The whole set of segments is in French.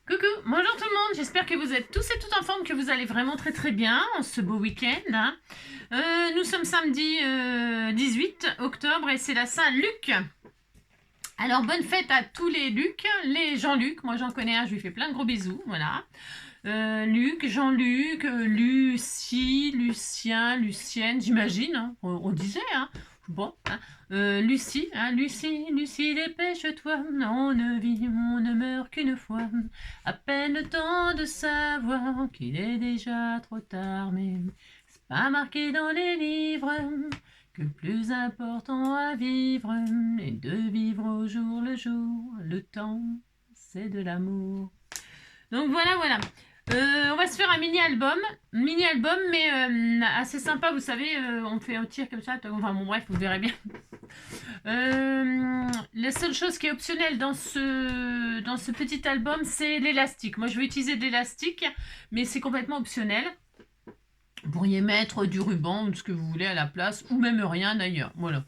Coucou, bonjour tout le monde, j'espère que vous êtes tous et toutes en forme, que vous allez vraiment très très bien en ce beau week-end. Hein. Nous sommes samedi 18 octobre et c'est la Saint-Luc. Alors bonne fête à tous les Luc, les Jean-Luc, moi j'en connais un, je lui fais plein de gros bisous, voilà. Luc, Jean-Luc, Lucie, Lucien, Lucienne, j'imagine, hein, on disait, hein. Bon, hein. Lucie, hein, Lucie, Lucie, dépêche-toi, on ne vit, on ne meurt qu'une fois. À peine le temps de savoir qu'il est déjà trop tard, mais c'est pas marqué dans les livres que le plus important à vivre est de vivre au jour le jour. Le temps, c'est de l'amour. Donc voilà, voilà. On va se faire un mini-album, mais assez sympa, vous savez, on fait un tir comme ça, enfin bon bref, vous verrez bien. La seule chose qui est optionnelle dans ce petit album, c'est l'élastique. Moi je vais utiliser de l'élastique, mais c'est complètement optionnel. Vous pourriez mettre du ruban ou ce que vous voulez à la place, ou même rien d'ailleurs, voilà.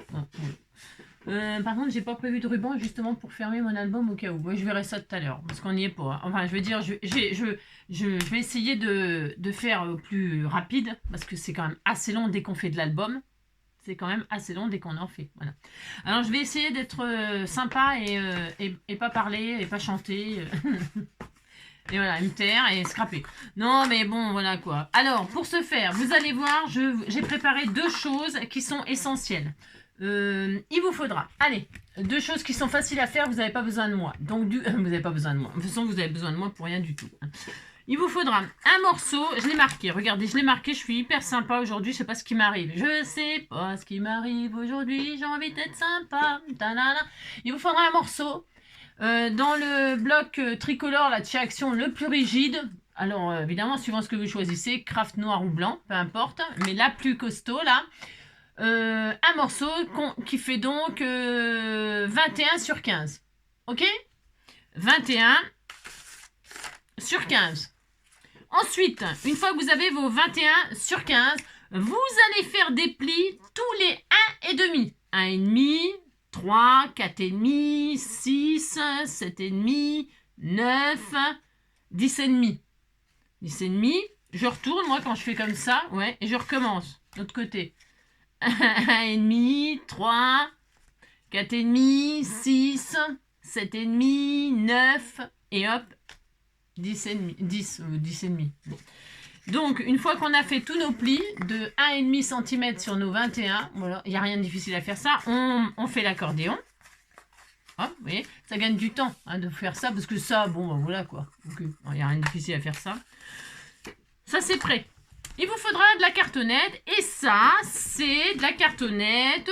Par contre, j'ai pas prévu de ruban justement pour fermer mon album au cas où. Moi, je verrai ça tout à l'heure parce qu'on n'y est pas. Hein. Enfin, je veux dire, je vais essayer de faire plus rapide parce que c'est quand même assez long dès qu'on fait de l'album. C'est quand même assez long dès qu'on en fait. Voilà. Alors, je vais essayer d'être sympa et pas parler et pas chanter. Et voilà, me taire et scraper. Non, mais bon, voilà quoi. Alors, pour ce faire, vous allez voir, j'ai préparé deux choses qui sont essentielles. Il vous faudra, allez, deux choses qui sont faciles à faire, vous n'avez pas besoin de moi. Donc, vous n'avez pas besoin de moi. De toute façon, vous avez besoin de moi pour rien du tout. Il vous faudra un morceau, je l'ai marqué, regardez, je l'ai marqué, je suis hyper sympa aujourd'hui, je sais pas ce qui m'arrive. Je sais pas ce qui m'arrive aujourd'hui, j'ai envie d'être sympa. Ta-da-da. Il vous faudra un morceau. Dans le bloc tricolore, là, de chez Action, le plus rigide. Alors, évidemment, suivant ce que vous choisissez, craft noir ou blanc, peu importe. Mais la plus costaud, là. Un morceau qui fait donc 21 sur 15. Ok? 21 sur 15. Ensuite, une fois que vous avez vos 21 sur 15, vous allez faire des plis tous les 1,5. 1,5, 3, 4,5, 6, 7,5, 9, 10,5. 10,5. Je retourne, moi, quand je fais comme ça, ouais, et je recommence. De l'autre côté. 1,5, 3, 4,5, 6, 7,5, 9, et hop, 10,5, 10 ou 10,5. Donc, une fois qu'on a fait tous nos plis de 1,5 cm sur nos 21, voilà, il n'y a rien de difficile à faire ça, on fait l'accordéon. Hop, vous voyez, ça gagne du temps hein, de faire ça, parce que ça, bon, ben voilà quoi. Il n'y a rien de difficile à faire ça. Ça, c'est prêt. Il vous faudra de la cartonnette, et ça, c'est de la cartonnette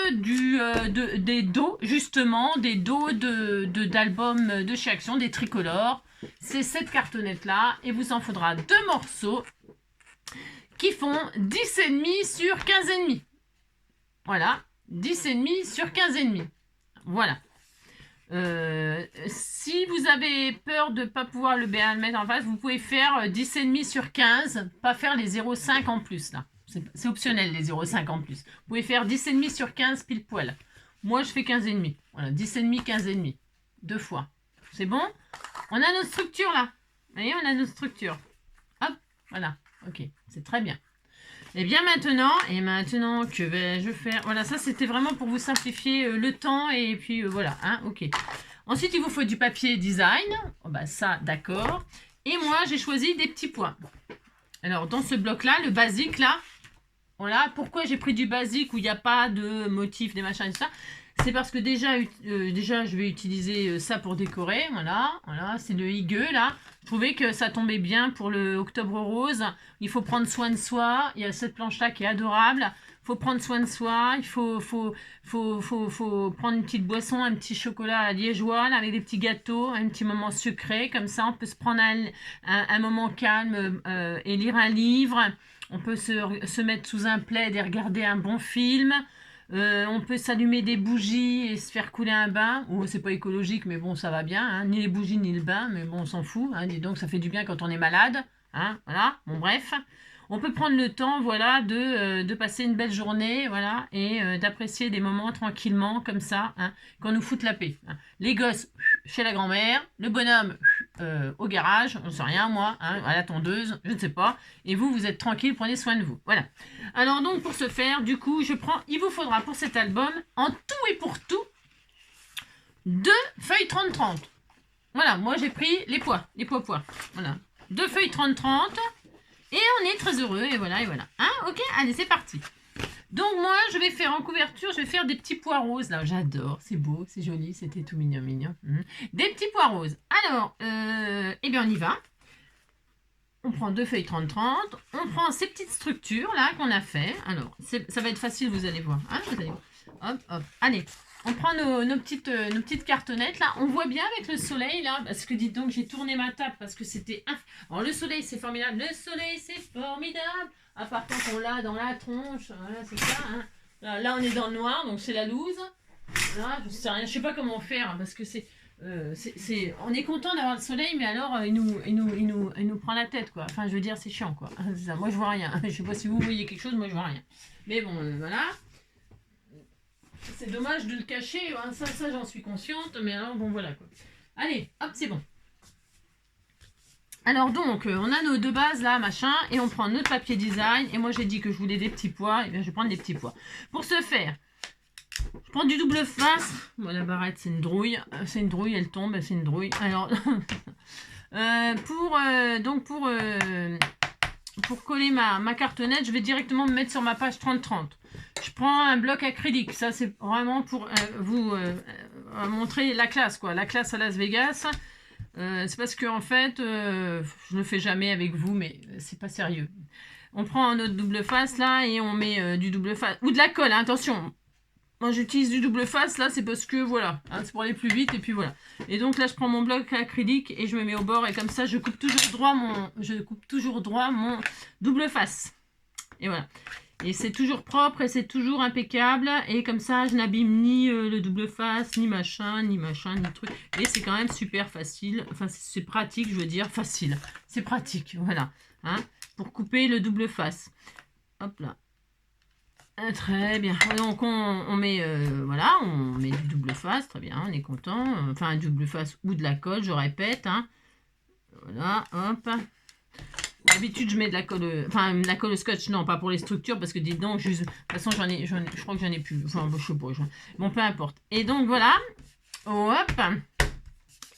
des dos, justement, des dos d'albums de chez Action, des tricolores. C'est cette cartonnette-là, et vous en faudra deux morceaux qui font 10,5 sur 15,5. Voilà, 10,5 sur 15,5. Voilà. Si vous avez peur de ne pas pouvoir le mettre en face, vous pouvez faire 10,5 sur 15, pas faire les 0,5 en plus là. C'est optionnel les 0,5 en plus. Vous pouvez faire 10,5 sur 15 pile poil. Moi je fais 15,5. Voilà, 10,5, 15,5. Deux fois. C'est bon? On a nos structures là. Vous voyez, on a nos structures. Hop, voilà. Ok, c'est très bien. Et bien maintenant que vais-je faire? Voilà, ça c'était vraiment pour vous simplifier le temps et puis voilà, hein, ok. Ensuite, il vous faut du papier design. Oh, bah ça, d'accord. Et moi, j'ai choisi des petits points. Alors, dans ce bloc-là, le basique là, voilà. Pourquoi j'ai pris du basique où il n'y a pas de motifs, des machins et tout ça? C'est parce que déjà, je vais utiliser ça pour décorer. Voilà, voilà, c'est le higueux là. Je trouvais que ça tombait bien pour le octobre rose. Il faut prendre soin de soi. Il y a cette planche-là qui est adorable. Il faut prendre soin de soi. Il faut prendre une petite boisson, un petit chocolat liégeois là, avec des petits gâteaux, un petit moment sucré. Comme ça, on peut se prendre un moment calme et lire un livre. On peut se mettre sous un plaid et regarder un bon film. On peut s'allumer des bougies et se faire couler un bain. Oh, c'est pas écologique, mais bon, ça va bien. Hein. Ni les bougies, ni le bain, mais bon, on s'en fout. Hein. Dis donc, ça fait du bien quand on est malade. Hein. Voilà, bon, bref. On peut prendre le temps, voilà, de passer une belle journée, voilà, et d'apprécier des moments tranquillement, comme ça, hein, qu'on nous foute la paix. Hein. Les gosses, chez la grand-mère. Le bonhomme, au garage, on ne sait rien moi, hein, à la tondeuse, je ne sais pas. Et vous, vous êtes tranquille, prenez soin de vous. Voilà. Alors donc pour ce faire, du coup, il vous faudra pour cet album, en tout et pour tout, 2 feuilles 30-30. Voilà, moi j'ai pris les pois. Voilà. 2 feuilles 30-30. Et on est très heureux, et voilà, et voilà. Hein, ok, allez, c'est parti. Donc moi, je vais faire en couverture, je vais faire des petits pois roses, là. J'adore, c'est beau, c'est joli, c'était tout mignon, mignon. Des petits pois roses. Alors, eh bien, on y va. On prend 2 feuilles 30-30. On prend ces petites structures, là, qu'on a fait. Alors, ça va être facile, vous allez voir. Hein, vous allez voir. Hop, hop. Allez, on prend nos petites cartonnettes, là. On voit bien avec le soleil, là, parce que dites donc, j'ai tourné ma table, parce que c'était... Alors, le soleil, c'est formidable. Le soleil, c'est formidable. À part quand on l'a dans la tronche. Voilà, c'est ça. Hein. Là, on est dans le noir, donc c'est la loose. Là, je sais rien, je sais pas comment faire, hein, parce que on est content d'avoir le soleil, mais alors il nous prend la tête, quoi. Enfin, je veux dire, c'est chiant, quoi. C'est ça. Moi, je vois rien. Je sais pas si vous voyez quelque chose, moi, je vois rien. Mais bon, voilà. C'est dommage de le cacher, hein. Ça j'en suis consciente, mais alors, bon, voilà, quoi. Allez, hop, c'est bon. Alors donc, on a nos 2 bases là, machin, et on prend notre papier design, et moi j'ai dit que je voulais des petits pois, et bien je vais prendre des petits pois. Pour ce faire, je prends du double face. Bon, la barrette, c'est une drouille, elle tombe, c'est une drouille. Alors, pour coller ma cartonnette, je vais directement me mettre sur ma page 30-30. Je prends un bloc acrylique, ça c'est vraiment pour vous montrer la classe, quoi, la classe à Las Vegas. C'est parce que en fait, je le fais jamais avec vous, mais c'est pas sérieux. On prend notre double face là et on met du double face ou de la colle, hein, attention. Moi j'utilise du double face là, c'est parce que voilà, hein, c'est pour aller plus vite et puis voilà. Et donc là je prends mon bloc acrylique et je me mets au bord et comme ça je coupe toujours droit mon double face. Et voilà. Et c'est toujours propre et c'est toujours impeccable. Et comme ça, je n'abîme ni le double face, ni machin, ni truc. Et c'est quand même super facile. Enfin, c'est pratique, je veux dire, facile. C'est pratique, voilà. Hein, pour couper le double face. Hop là. Très bien. Donc, on met, voilà, on met du double face. Très bien, on est content. Enfin, un double face ou de la colle, je répète. Hein. Voilà, hop. D'habitude, je mets de la colle, enfin, la colle scotch, non, pas pour les structures, parce que dis donc, de toute façon, je crois que j'en ai plus, enfin, je sais pas, bon, peu importe. Et donc, voilà, hop,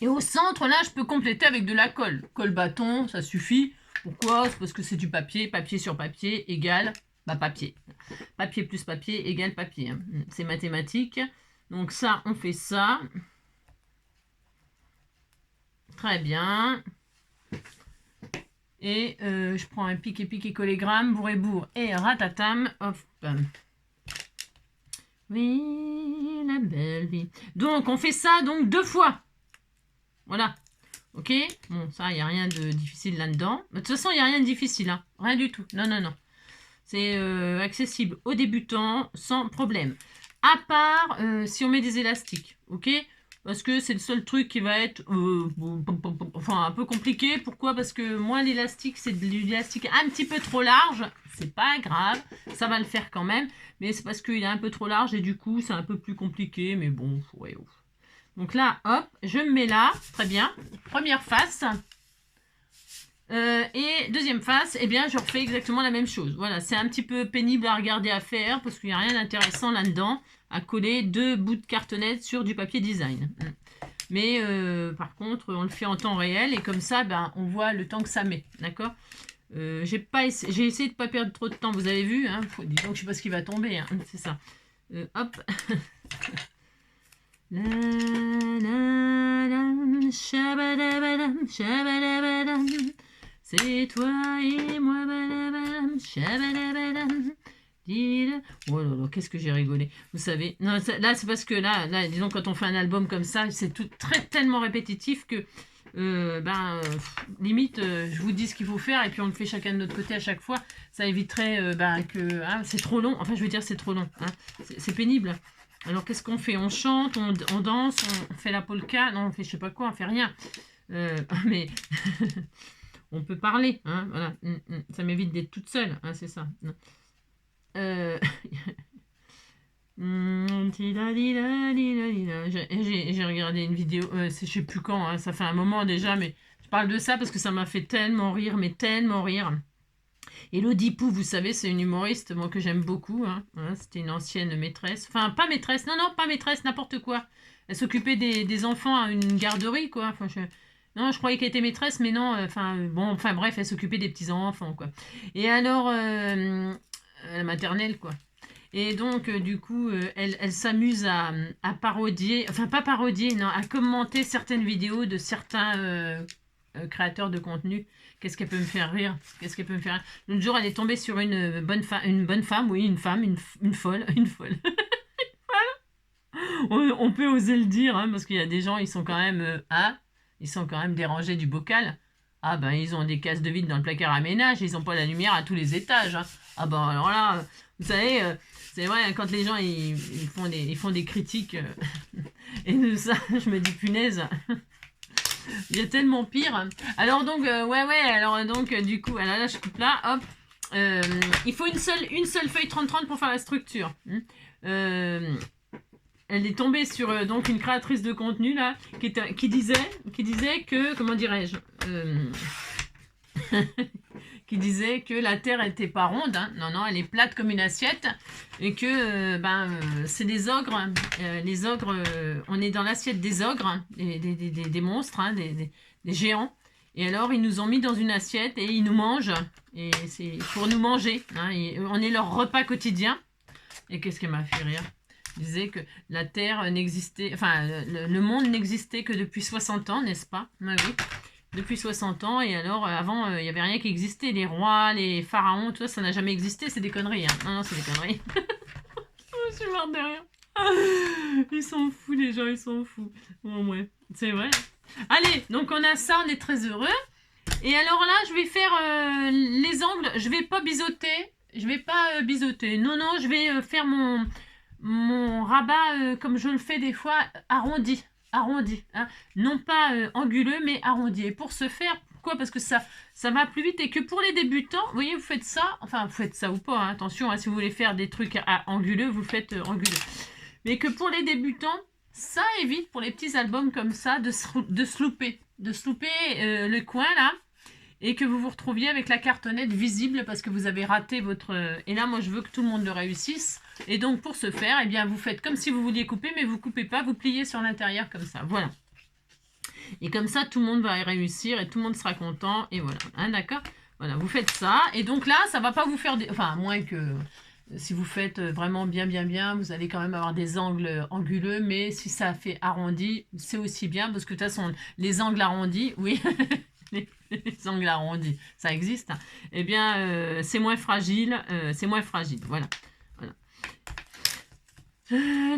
et au centre, là, je peux compléter avec de la colle. Colle bâton, ça suffit. Pourquoi? C'est parce que c'est du papier, papier sur papier égale, bah, papier. Papier plus papier égale papier. Hein. C'est mathématique. Donc, ça, on fait ça. Très bien. Et je prends un pic et collégramme, bourre et bourre, et ratatam, hop. Oui, la belle vie. Donc, on fait ça donc 2 fois. Voilà. Ok. Bon, ça, il n'y a rien de difficile là-dedans. De toute façon, il n'y a rien de difficile. Hein. Rien du tout. Non, non, non. C'est accessible aux débutants sans problème. À part si on met des élastiques. Ok. Parce que c'est le seul truc qui va être enfin, un peu compliqué. Pourquoi? Parce que moi, l'élastique, c'est de l'élastique un petit peu trop large. C'est pas grave, ça va le faire quand même. Mais c'est parce qu'il est un peu trop large et du coup, c'est un peu plus compliqué. Mais bon, ouais. Donc là, hop, je me mets là. Très bien. Première face. Et deuxième face, eh bien, je refais exactement la même chose. Voilà, c'est un petit peu pénible à regarder à faire parce qu'il n'y a rien d'intéressant là-dedans à coller 2 bouts de cartonnette sur du papier design. Mais par contre, on le fait en temps réel et comme ça, ben, on voit le temps que ça met. D'accord? J'ai essayé de ne pas perdre trop de temps, vous avez vu. Hein, dis donc, je ne sais pas ce qui va tomber. Hein, c'est ça. Hop. La, la, la, shabadabadam, shabadabadam. C'est toi et moi, badabadam, shabadabadam. Oh là là, qu'est-ce que j'ai rigolé. Vous savez, non, là c'est parce que là, disons, quand on fait un album comme ça, c'est tout tellement répétitif que limite, je vous dis ce qu'il faut faire et puis on le fait chacun de notre côté à chaque fois. Ça éviterait que c'est trop long. Enfin, je veux dire, c'est trop long. Hein. C'est pénible. Alors, qu'est-ce qu'on fait? On chante, on danse, on fait la polka. Non, on fait je sais pas quoi, on fait rien. Mais on peut parler. Hein, voilà. Ça m'évite d'être toute seule. Hein, c'est ça. J'ai regardé une vidéo, je sais plus quand, hein, ça fait un moment déjà, mais parle de ça parce que ça m'a fait tellement rire, mais tellement rire. Elodie Pou, vous savez, c'est une humoriste moi, que j'aime beaucoup. Hein. Hein, c'était une ancienne maîtresse. Enfin, pas maîtresse. Non, pas maîtresse, n'importe quoi. Elle s'occupait des enfants à une garderie, quoi. Enfin, non, je croyais qu'elle était maîtresse, mais non. Enfin, bref, elle s'occupait des petits-enfants, quoi. Et alors, la maternelle, quoi. Et donc, du coup, elle s'amuse à parodier, enfin pas parodier, non, à commenter certaines vidéos de certains créateurs de contenu. Qu'est-ce qu'elle peut me faire rire? Qu'est-ce qu'elle peut me faire rire? L'autre jour, elle est tombée sur une bonne femme, oui, une femme, une folle, une folle. On peut oser le dire, hein, parce qu'il y a des gens, ils sont quand même, ils sont quand même dérangés du bocal. Ah ben, ils ont des cases de vide dans le placard à ménage, ils n'ont pas la lumière à tous les étages. Hein. Ah ben, alors là, vous savez, c'est vrai, quand les gens, ils font des critiques, et de ça, je me dis, punaise, il y a tellement pire. Alors donc, alors donc, du coup, alors là, je coupe là, hop. Il faut une seule feuille 30-30 pour faire la structure. Elle est tombée sur donc une créatrice de contenu là qui disait que, comment dirais-je, qui disait que la Terre était pas ronde, hein. Non, elle est plate comme une assiette, et que c'est des ogres. Les ogres, on est dans l'assiette des ogres, hein, des monstres, hein, des géants. Et alors ils nous ont mis dans une assiette et ils nous mangent. Et c'est pour nous manger. Hein, on est leur repas quotidien. Et qu'est-ce qui m'a fait rire? Disait que la Terre n'existait, enfin le monde n'existait que depuis 60 ans, n'est-ce pas? Oui, depuis 60 ans, et alors avant il n'y avait rien qui existait, les rois, les pharaons, tout ça, ça n'a jamais existé, c'est des conneries. Hein. Non, c'est des conneries. Je suis morte de rire. Ils sont fous, les gens, ils sont fous. Bon, ouais, c'est vrai. Allez, donc on a ça, on est très heureux. Et alors là, je vais faire les angles, je vais pas biseauter, non, je vais faire mon rabat, comme je le fais des fois, arrondi, hein. Non pas anguleux, mais arrondi. Et pour ce faire, pourquoi? Parce que ça va plus vite, et que pour les débutants, vous voyez, vous faites ça, enfin, vous faites ça ou pas, hein, attention, hein, si vous voulez faire des trucs anguleux, vous faites anguleux. Mais que pour les débutants, ça évite, pour les petits albums comme ça, de se louper, le coin, là, et que vous vous retrouviez avec la cartonnette visible parce que vous avez raté votre... Et là, moi, je veux que tout le monde le réussisse. Et donc, pour ce faire, eh bien, vous faites comme si vous vouliez couper, mais vous coupez pas, vous pliez sur l'intérieur comme ça. Voilà. Et comme ça, tout le monde va y réussir et tout le monde sera content. Et voilà. Hein, d'accord? Voilà, vous faites ça. Et donc là, ça va pas vous faire des... Enfin, à moins que... Si vous faites vraiment bien, vous allez quand même avoir des angles anguleux. Mais si ça fait arrondi, c'est aussi bien. Parce que de toute façon, les angles arrondis, oui... les angles arrondis, ça existe. Hein. Eh bien, c'est moins fragile. Voilà.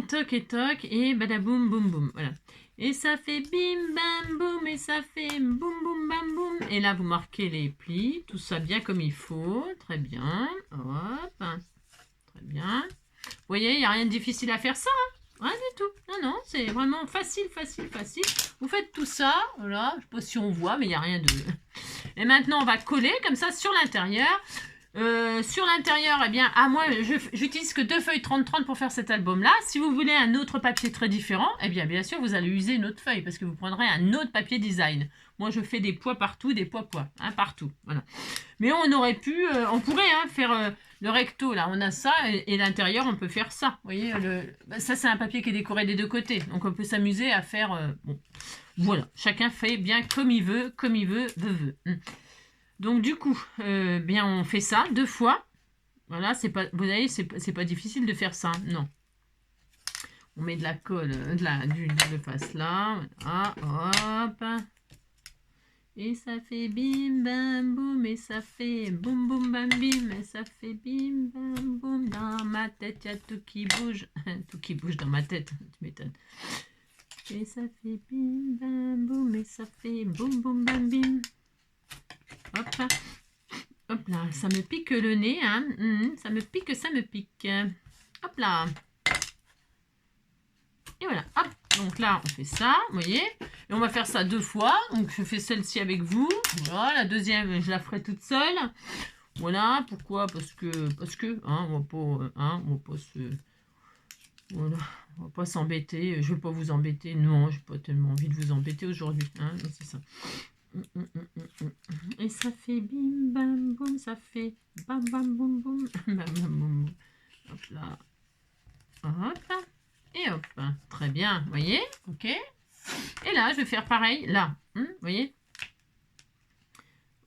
Toc et toc, et badaboum, boum, boum. Voilà. Et ça fait bim, bam, boum, et ça fait boum, boum, bam, boum. Et là, vous marquez les plis, tout ça bien comme il faut. Très bien. Hop. Très bien. Vous voyez, il n'y a rien de difficile à faire ça. Hein. Rien du tout. Non, c'est vraiment facile. Vous faites tout ça. Voilà. Je ne sais pas si on voit, mais il n'y a rien de... Et maintenant, on va coller comme ça sur l'intérieur. Sur l'intérieur, eh bien, moi, j'utilise que 2 feuilles 30-30 pour faire cet album-là. Si vous voulez un autre papier très différent, eh bien sûr, vous allez user une autre feuille parce que vous prendrez un autre papier design. Moi, je fais des poids partout, des poids, hein, partout. Voilà. Mais on aurait pu, on pourrait faire le recto, là, on a ça, et l'intérieur, on peut faire ça. Vous voyez, ça, c'est un papier qui est décoré des deux côtés. Donc, on peut s'amuser à faire... bon. Voilà, chacun fait bien comme il veut, veut. Donc du coup, bien on fait ça 2 fois. Voilà, c'est pas, vous voyez, c'est pas difficile de faire ça, non. On met de la colle, de face là, voilà, hop. Et ça fait bim bam boum, et ça fait boum boum bam bim, et ça fait bim bam boum. Dans ma tête, il y a tout qui bouge. Tout qui bouge dans ma tête, tu m'étonnes. Et ça fait bim bam boum, et ça fait boum boum bam bim. Hop, hop là, ça me pique le nez, hein. Ça me pique. Hop là. Et voilà, hop. Donc là, on fait ça, vous voyez. Et on va faire ça 2 fois. Donc je fais celle-ci avec vous. Voilà, la deuxième, je la ferai toute seule. Voilà, pourquoi? Parce que, hein, on va pas se... Voilà, on va pas s'embêter. Je vais pas vous embêter. Non, j'ai pas tellement envie de vous embêter aujourd'hui. Hein, c'est ça. Et ça fait bim bam boum, ça fait bam bam boum boum. Bam bam boum boum. Hop là. Hop. Et hop. Très bien. Vous voyez? Ok. Et là, je vais faire pareil. Là. Vous voyez?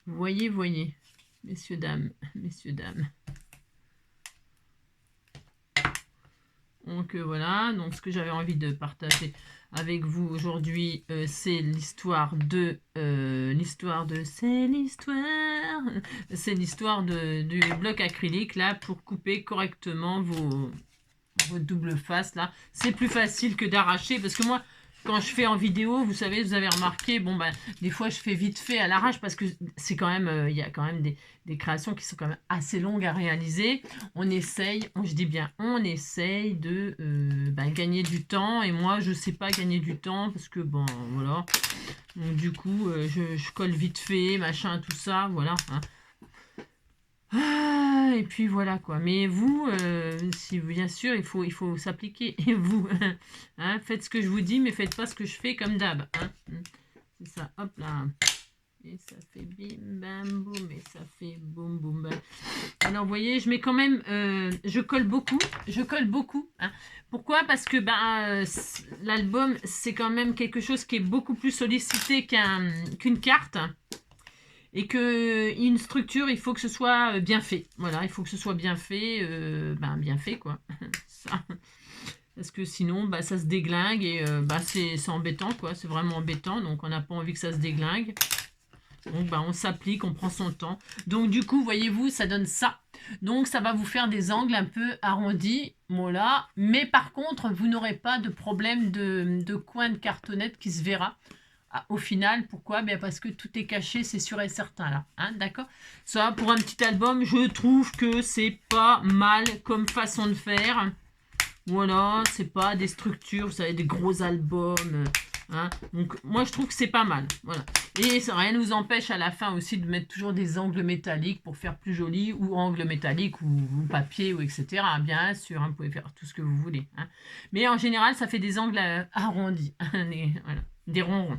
Voyez. Messieurs, dames. Messieurs, dames. Donc voilà, donc ce que j'avais envie de partager avec vous aujourd'hui, c'est l'histoire du bloc acrylique là pour couper correctement vos doubles faces là. C'est plus facile que d'arracher parce que moi, quand je fais en vidéo, vous savez, vous avez remarqué, bon ben, des fois je fais vite fait à l'arrache parce que c'est quand même, il y a quand même des créations qui sont quand même assez longues à réaliser. On essaye, je dis bien, on essaye de gagner du temps et moi je sais pas gagner du temps parce que bon, voilà. Donc du coup, je colle vite fait, machin, tout ça, voilà. Hein. Ah, et puis voilà quoi. Mais vous, si bien sûr, il faut s'appliquer. Et vous, hein, faites ce que je vous dis, mais faites pas ce que je fais comme d'hab. Hein. C'est ça, hop là. Et ça fait bim bam boum, et ça fait boum boum bam. Alors vous voyez, je mets quand même, je colle beaucoup. Hein. Pourquoi? Parce que l'album, c'est quand même quelque chose qui est beaucoup plus sollicité qu'une carte. Et qu'une structure, il faut que ce soit bien fait. Voilà, il faut que ce soit bien fait, bien fait, quoi. Ça. Parce que sinon, ça se déglingue et c'est embêtant, quoi. C'est vraiment embêtant, donc on n'a pas envie que ça se déglingue. Donc, on s'applique, on prend son temps. Donc, du coup, voyez-vous, ça donne ça. Donc, ça va vous faire des angles un peu arrondis, voilà. Mais par contre, vous n'aurez pas de problème de coin de cartonnette qui se verra. Au final, pourquoi? Parce que tout est caché, c'est sûr et certain là. Hein, d'accord? Ça, pour un petit album, je trouve que c'est pas mal comme façon de faire. Voilà, c'est pas des structures, vous savez, des gros albums. Hein. Donc, moi, je trouve que c'est pas mal. Voilà. Et ça, rien ne vous empêche à la fin aussi de mettre toujours des angles métalliques pour faire plus joli, ou angles métalliques, ou papier, ou etc. Bien sûr, hein, vous pouvez faire tout ce que vous voulez. Hein. Mais en général, ça fait des angles arrondis. Voilà, des ronds.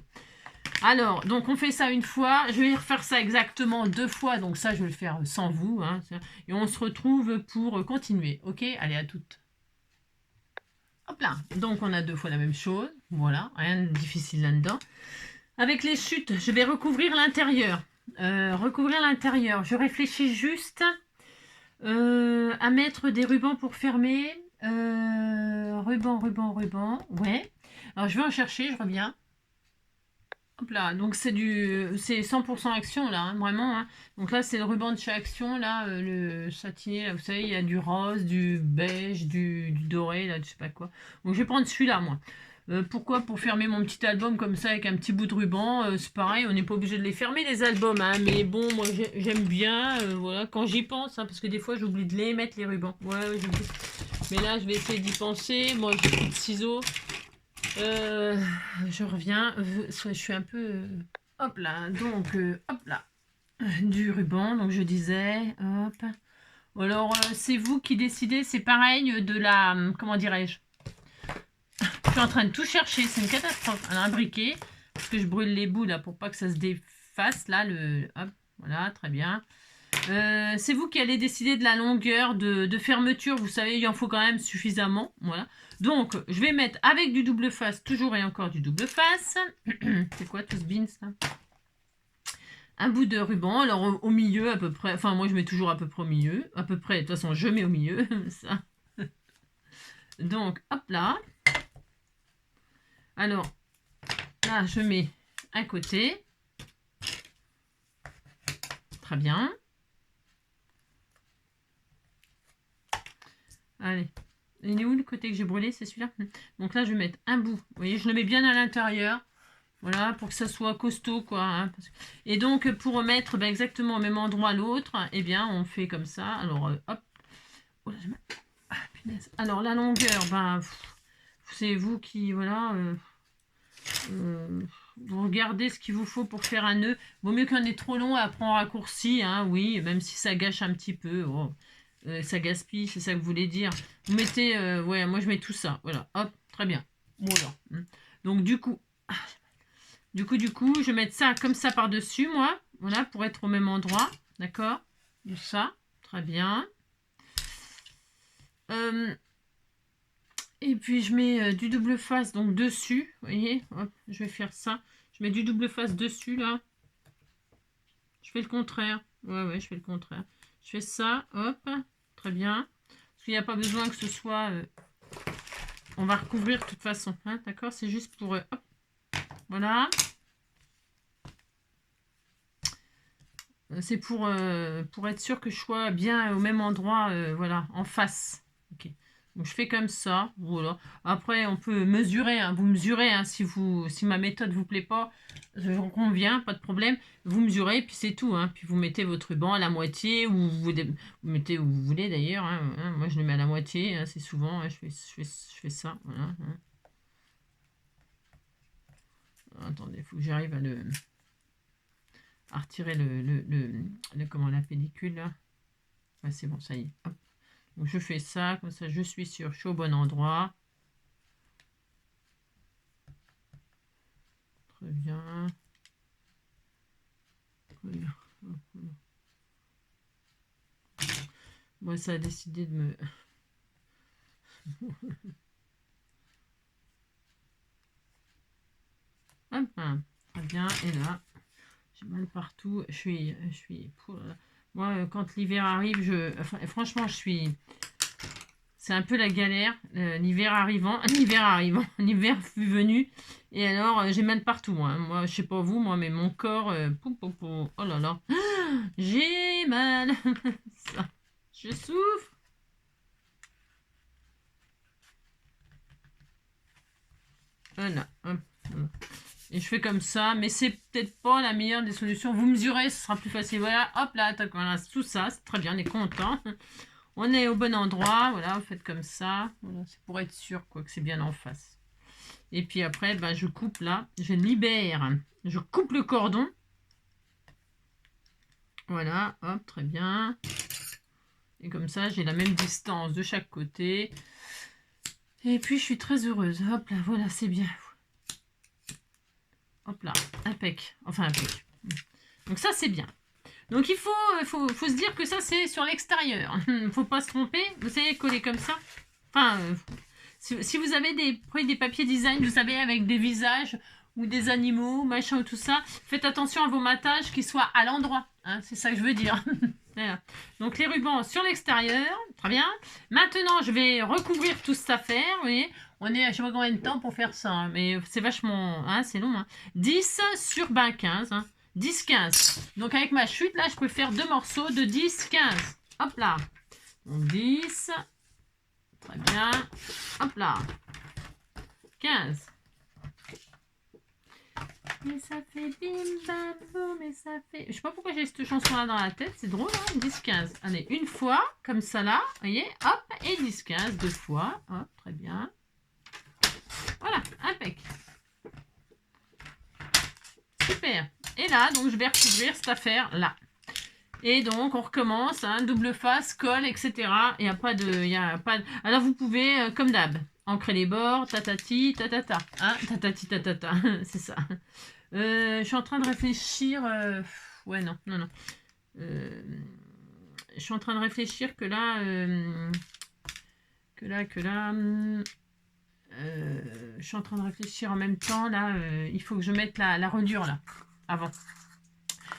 Alors, donc on fait ça une fois. Je vais refaire ça exactement 2 fois. Donc ça, je vais le faire sans vous. Hein, et on se retrouve pour continuer. Ok? Allez, à toutes. Hop là. Donc on a 2 fois la même chose. Voilà, rien de difficile là-dedans. Avec les chutes, je vais recouvrir l'intérieur. Je réfléchis juste à mettre des rubans pour fermer. Ruban. Ouais. Alors je vais en chercher, je reviens. Hop là, donc c'est 100% action là, hein, vraiment. Hein. Donc là, c'est le ruban de chez Action, là, le satiné, là, vous savez, il y a du rose, du beige, du doré, là, je sais pas quoi. Donc je vais prendre celui-là, moi. Pourquoi? Pour fermer mon petit album comme ça avec un petit bout de ruban. C'est pareil, on n'est pas obligé de les fermer les albums, hein, mais bon, moi j'aime bien, voilà, quand j'y pense, hein, parce que des fois j'oublie de les mettre les rubans. Ouais, j'oublie. Mais là, je vais essayer d'y penser. Moi, j'ai plus de ciseaux. Je reviens. Je suis un peu. Hop là. Donc, hop là. Du ruban. Donc, je disais. Hop. Alors, c'est vous qui décidez. C'est pareil de la. Comment dirais-je? Je suis en train de tout chercher. C'est une catastrophe. Alors, un briquet. Parce que je brûle les bouts là pour pas que ça se défasse. Là, hop. Voilà, très bien. C'est vous qui allez décider de la longueur de fermeture. Vous savez, il en faut quand même suffisamment. Voilà. Donc, je vais mettre avec du double face, toujours et encore du double face. C'est quoi tout ce beans là? Un bout de ruban. Alors, au milieu à peu près. Enfin, moi, je mets toujours à peu près au milieu. À peu près, de toute façon, je mets au milieu. Ça. Donc, hop là. Alors, là, je mets un côté. Très bien. Allez. Il est où le côté que j'ai brûlé? C'est celui-là. Donc là, je vais mettre un bout. Vous voyez, je le mets bien à l'intérieur. Voilà, pour que ça soit costaud, quoi. Hein, Et donc, pour remettre exactement au même endroit l'autre, eh bien, on fait comme ça. Alors, hop. Oh, là, punaise. Alors, la longueur, c'est vous qui, voilà... vous regardez ce qu'il vous faut pour faire un nœud. Vaut mieux qu'un ait trop long et après on raccourcit, hein, oui, même si ça gâche un petit peu. Oh. Ça gaspille, c'est ça que vous voulez dire. Vous mettez, ouais, moi je mets tout ça, voilà, hop, très bien. Voilà. Donc du coup, Du coup, je vais mettre ça comme ça par-dessus, moi. Voilà, pour être au même endroit. D'accord? Ça, très bien. Et puis, je mets du double face, donc dessus. Vous voyez? Hop, je vais faire ça. Je mets du double face dessus, là. Je fais le contraire. Ouais, je fais le contraire. Je fais ça, hop. Très bien. Parce qu'il n'y a pas besoin que ce soit... on va recouvrir de toute façon. Hein, d'accord? C'est juste pour... hop. Voilà. C'est pour être sûr que je sois bien au même endroit, voilà, en face. Ok. Donc je fais comme ça, voilà. Après, on peut mesurer, hein, vous mesurez, hein, si ma méthode vous plaît pas, j'en conviens, pas de problème. Vous mesurez, puis c'est tout, hein. Puis vous mettez votre ruban à la moitié, ou vous mettez où vous voulez d'ailleurs. Hein, hein. Moi, je le mets à la moitié, hein, c'est souvent, hein, je fais ça, voilà. Hein. Attendez, il faut que j'arrive à retirer comment, la pellicule là. Ouais, c'est bon, ça y est. Hop. Donc je fais ça, comme ça je suis sûr, je suis au bon endroit. Très bien. Moi, ça a décidé de me... Hop, hein. Très bien, et là, j'ai mal partout. Je suis moi, quand l'hiver arrive, franchement, c'est un peu la galère, l'hiver arrivant, l'hiver fut venu, et alors j'ai mal partout, hein. Moi, je sais pas vous, moi, mais mon corps, oh là là, j'ai mal, ça, je souffre. Voilà, hop, voilà. Et je fais comme ça, mais c'est peut-être pas la meilleure des solutions. Vous mesurez, ce sera plus facile. Voilà, hop là, voilà, tout ça, c'est très bien, on est content. On est au bon endroit, voilà, vous faites comme ça. Voilà, c'est pour être sûr quoi, que c'est bien en face. Et puis après, ben, je coupe là, je libère, je coupe le cordon. Voilà, hop, très bien. Et comme ça, j'ai la même distance de chaque côté. Et puis, je suis très heureuse. Hop là, voilà, c'est bien. Hop là, impec. Enfin, impec. Donc ça, c'est bien. Donc il faut se dire que ça, c'est sur l'extérieur. Il ne faut pas se tromper. Vous savez, coller comme ça. Enfin, si vous avez des papiers design, vous savez, avec des visages ou des animaux, machin ou tout ça, faites attention à vos matages qui soient à l'endroit. Hein, c'est ça que je veux dire. Voilà. Donc les rubans sur l'extérieur. Très bien. Maintenant, je vais recouvrir toute cette affaire. Vous voyez, on est à je sais pas combien de temps pour faire ça. Hein, mais c'est vachement... Hein, c'est long. Hein. 10 sur 15. Hein. 10-15. Donc avec ma chute, là, je peux faire deux morceaux de 10-15. Hop là. Donc 10. Très bien. Hop là. 15. Mais ça fait bim bam boum, mais ça fait... Je sais pas pourquoi j'ai cette chanson-là dans la tête. C'est drôle, hein. 10-15. Allez, une fois, comme ça là. Vous voyez, hop. Et 10-15, deux fois. Hop, très bien. Voilà, impec. Super. Et là, donc, je vais recouvrir cette affaire-là. Et donc, on recommence, hein, double face, colle, etc. Il n'y a pas de... Alors, vous pouvez, comme d'hab, ancrer les bords, tatati, tatata. Hein, tatati, tatata, c'est ça. Je suis en train de réfléchir... Ouais, non. Je suis en train de réfléchir que là... je suis en train de réfléchir en même temps, là, il faut que je mette la reliure, là, avant.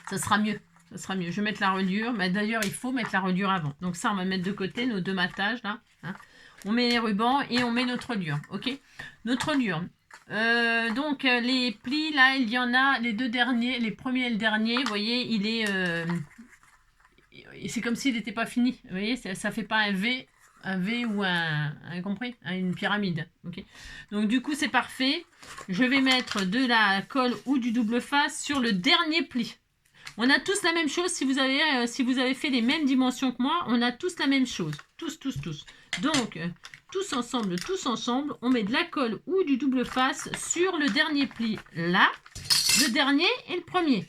Ça sera mieux. Je vais mettre la reliure. Mais d'ailleurs, il faut mettre la reliure avant. Donc ça, on va mettre de côté nos deux matages, là. Hein. On met les rubans et on met notre reliure, ok? Notre reliure. Donc, les plis, là, il y en a, les deux derniers, les premiers et le dernier, vous voyez, il est... c'est comme s'il n'était pas fini. Vous voyez, ça fait pas un V ou compris, une pyramide. Ok. Donc du coup c'est parfait. Je vais mettre de la colle ou du double face sur le dernier pli. On a tous la même chose. Si vous avez fait les mêmes dimensions que moi, on a tous la même chose. Tous. Donc tous ensemble, on met de la colle ou du double face sur le dernier pli là, le dernier et le premier.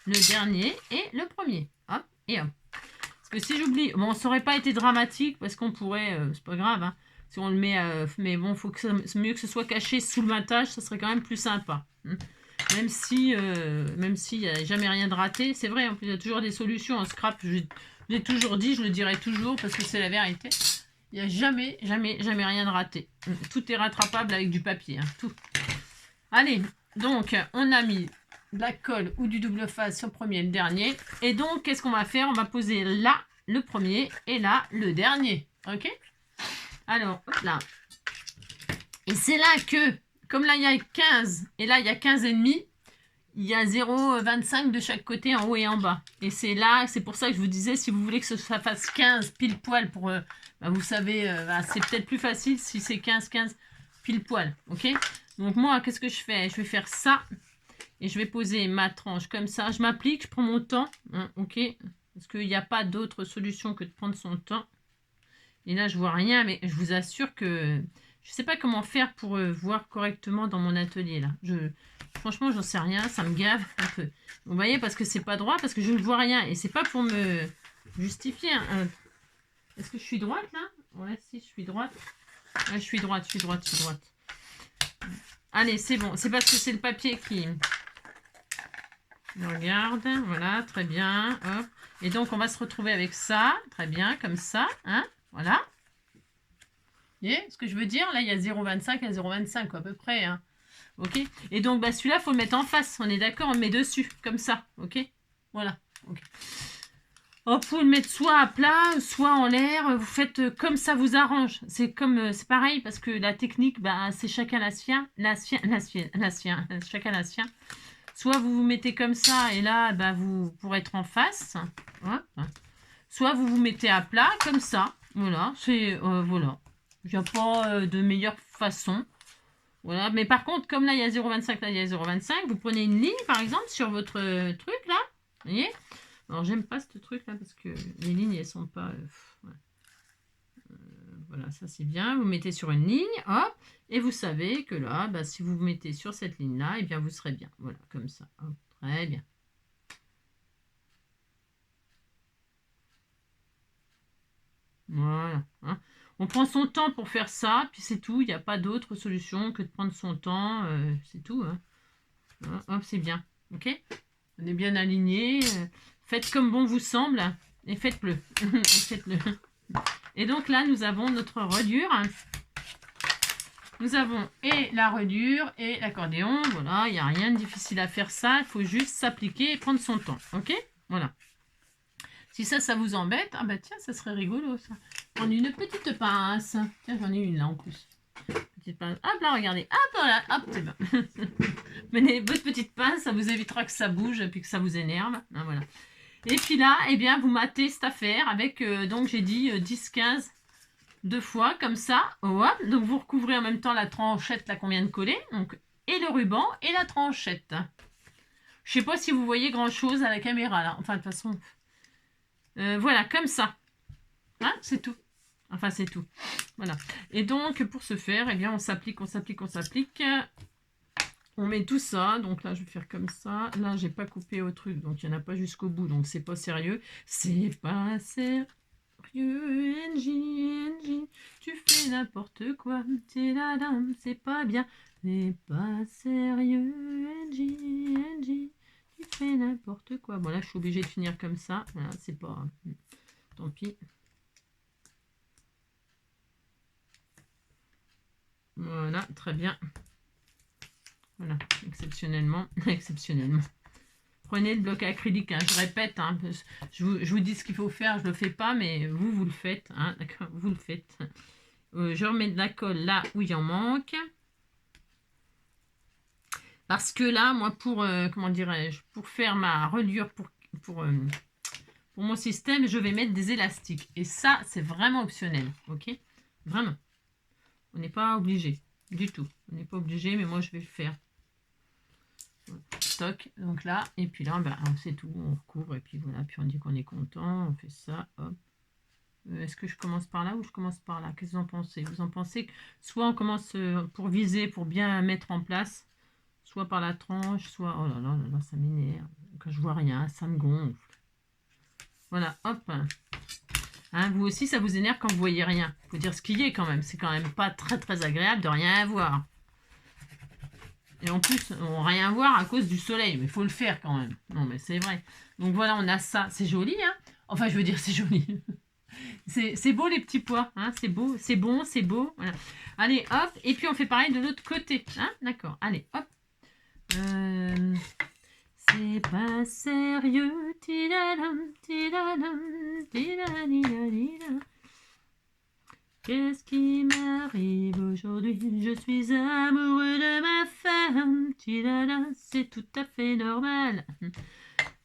Le dernier et le premier. Hop et hop. Parce que si j'oublie, bon, ça aurait pas été dramatique parce qu'on pourrait, c'est pas grave, hein, si on le met, mais bon, c'est mieux que ce soit caché sous le matage, ça serait quand même plus sympa. Hein. Même si il n'y a jamais rien de raté. C'est vrai, en plus, il y a toujours des solutions. En scrap, je l'ai toujours dit, je le dirai toujours parce que c'est la vérité. Il n'y a jamais rien de raté. Tout est rattrapable avec du papier, hein, tout. Allez, donc, on a mis de la colle ou du double face sur le premier et le dernier. Et donc, qu'est-ce qu'on va faire? On va poser là le premier et là le dernier. Ok? Alors, hop là. Et c'est là que, comme là il y a 15 et là il y a 15 et demi, il y a 0,25 de chaque côté en haut et en bas. Et c'est là, c'est pour ça que je vous disais, si vous voulez que ça fasse 15 pile poil pour, bah, vous savez, bah, c'est peut-être plus facile si c'est 15 pile poil. Ok? Donc moi, qu'est-ce que je fais? Je vais faire ça. Et je vais poser ma tranche comme ça. Je m'applique, je prends mon temps. Hein, ok? Parce qu'il n'y a pas d'autre solution que de prendre son temps. Et là, je vois rien, mais je vous assure que je ne sais pas comment faire pour voir correctement dans mon atelier. Là. Franchement, j'en sais rien. Ça me gave un peu. Vous voyez, parce que c'est pas droit, parce que je ne vois rien. Et c'est pas pour me justifier. Hein. Est-ce que je suis droite, là? Ouais, si, je suis droite. Ouais, je suis droite. Allez, c'est bon. C'est parce que c'est le papier qui... Regarde, voilà, très bien. Hop. Et donc, on va se retrouver avec ça. Très bien, comme ça. Hein, voilà. Vous voyez ce que je veux dire? Là, il y a 0,25 à 0,25 à peu près. Hein. Ok. Et donc, bah, celui-là, il faut le mettre en face. On est d'accord? On le met dessus, comme ça. Ok. Voilà. Ok. Vous pouvez le mettre soit à plat, soit en l'air. Vous faites comme ça vous arrange. C'est comme, c'est pareil parce que la technique, bah, c'est chacun la sienne. Chacun la sienne. Soit vous vous mettez comme ça et là, bah, vous pourrez être en face. Hein. Soit vous vous mettez à plat comme ça. Voilà, c'est voilà. Il n'y a pas de meilleure façon. Voilà, mais par contre, comme là, il y a 0,25, là, il y a 0,25, vous prenez une ligne, par exemple, sur votre truc, là. Vous voyez? Alors, j'aime pas ce truc-là parce que les lignes, elles sont pas... voilà, ça, c'est bien. Vous mettez sur une ligne, hop. Et vous savez que là, bah, si vous vous mettez sur cette ligne-là, eh bien, vous serez bien. Voilà, comme ça. Hop, très bien. Voilà. Hein. On prend son temps pour faire ça, puis c'est tout. Il n'y a pas d'autre solution que de prendre son temps. C'est tout. Hein. Voilà, hop, c'est bien. Ok? On est bien aligné. Faites comme bon vous semble et faites-le. Faites-le. Et donc là, nous avons notre reliure. Nous avons et la reliure et l'accordéon. Voilà, il n'y a rien de difficile à faire ça. Il faut juste s'appliquer et prendre son temps. Ok? Voilà. Si ça vous embête, ah bah tiens, ça serait rigolo ça. Prendre une petite pince. Tiens, j'en ai une là en plus. Petite pince. Hop là, regardez. Hop voilà, hop, c'est bien. Menez votre petite pince, ça vous évitera que ça bouge et puis que ça vous énerve. Ah, voilà. Et puis là, eh bien, vous matez cette affaire avec, donc j'ai dit 10-15 deux fois, comme ça. Hop. Donc vous recouvrez en même temps la tranchette là qu'on vient de coller. Donc, et le ruban et la tranchette. Je sais pas si vous voyez grand chose à la caméra là. Enfin, de toute façon... voilà, comme ça. Hein, c'est tout. Enfin, c'est tout. Voilà. Et donc, pour ce faire, eh bien, on s'applique. On met tout ça. Donc là, je vais faire comme ça. Là, j'ai pas coupé au truc. Donc, il n'y en a pas jusqu'au bout. Donc, c'est pas sérieux. C'est pas sérieux. NJ, tu fais n'importe quoi. T'es la dame, c'est pas bien. C'est pas sérieux. NJ. Tu fais n'importe quoi. Bon, là, je suis obligée de finir comme ça. Voilà, c'est pas... Tant pis. Voilà, très bien. Voilà, exceptionnellement. Prenez le bloc acrylique, hein, je répète. Hein, je vous dis ce qu'il faut faire, je ne le fais pas, mais vous le faites. Hein, d'accord, vous le faites. Je remets de la colle là où il en manque. Parce que là, moi, pour, comment dirais-je, pour faire ma reliure, pour mon système, je vais mettre des élastiques. Et ça, c'est vraiment optionnel. Ok? Vraiment. On n'est pas obligé. Du tout. On n'est pas obligé, mais moi, je vais le faire. Stock. Donc là, et puis là, ben, c'est tout. On recouvre, et puis voilà. Puis on dit qu'on est content. On fait ça. Hop. Est-ce que je commence par là ou je commence par là? Qu'est-ce que vous en pensez? Vous en pensez que soit on commence pour viser, pour bien mettre en place, soit par la tranche, soit... Oh là là, là ça m'énerve. Quand je vois rien, ça me gonfle. Voilà, hop. Hein, vous aussi, ça vous énerve quand vous voyez rien. Il faut dire ce qu'il y est quand même. C'est quand même pas très très agréable de rien voir. Et en plus, on va rien voir à cause du soleil. Mais il faut le faire quand même. Non, mais c'est vrai. Donc voilà, on a ça. C'est joli, hein. Enfin, je veux dire, c'est joli. C'est beau les petits pois. Hein, c'est beau, c'est bon, c'est beau. Voilà. Allez, hop. Et puis on fait pareil de l'autre côté. Hein, d'accord. Allez, hop. C'est pas sérieux. Tidadam, tidadam, tidadidadida. Qu'est-ce qui m'arrive aujourd'hui? Je suis amoureux de ma femme. Tidada, c'est tout à fait normal.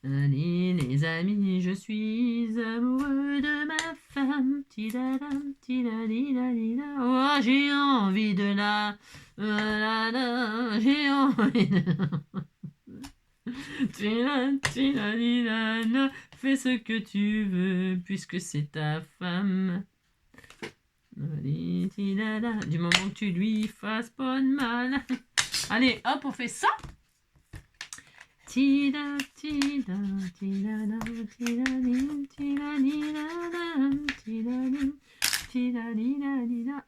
Allez les amis, je suis amoureux de ma femme. Tidadam, tidadidadida. Oh, j'ai envie de la... j'ai envie de... Tidadidada. Fais ce que tu veux, puisque c'est ta femme. Du moment que tu lui fasses pas de mal. Allez, hop, on fait ça.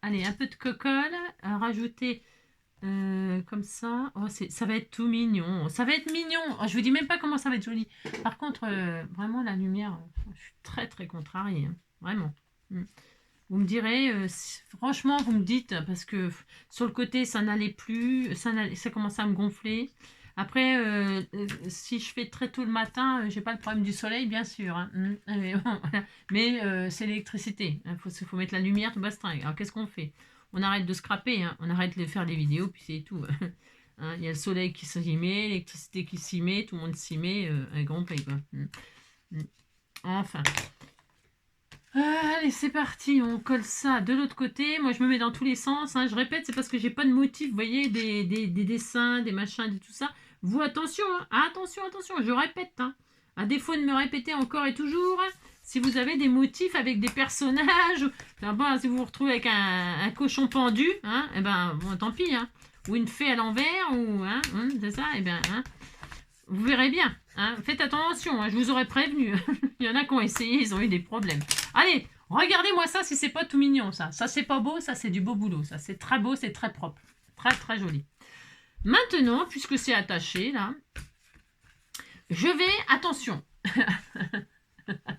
Allez, un peu de cocolle à rajouter comme ça. Oh, ça va être tout mignon. Ça va être mignon. Oh, je vous dis même pas comment ça va être joli. Par contre, vraiment la lumière, je suis très très contrariée. Hein. Vraiment. Vous me direz, franchement, vous me dites, parce que sur le côté, ça n'allait plus, ça commençait à me gonfler. Après, si je fais très tôt le matin, j'ai pas le problème du soleil, bien sûr. Hein. Mais c'est l'électricité. Il faut mettre la lumière, tout bastringue. Alors, qu'est-ce qu'on fait? On arrête de scraper, hein. On arrête de faire des vidéos, puis c'est tout. Hein, il y a le soleil qui s'y met, l'électricité qui s'y met, tout le monde s'y met, un grand pays, quoi. Enfin... Allez, c'est parti, on colle ça de l'autre côté. Moi, je me mets dans tous les sens. Hein. Je répète, c'est parce que j'ai pas de motif, vous voyez, des dessins, des machins, tout ça. Vous, attention, hein. Attention, je répète. Hein. À défaut de me répéter encore et toujours, si vous avez des motifs avec des personnages, bon, si vous vous retrouvez avec un cochon pendu, hein, eh ben, bon, tant pis. Hein. Ou une fée à l'envers, ou c'est ça, eh ben, hein. Vous verrez bien. Hein. Faites attention, hein, je vous aurais prévenu. Il y en a qui ont essayé, ils ont eu des problèmes. Allez, regardez-moi ça si c'est pas tout mignon, ça. Ça, c'est pas beau, ça, c'est du beau boulot. Ça, c'est très beau, c'est très propre. Très, très joli. Maintenant, puisque c'est attaché, là, je vais... Attention.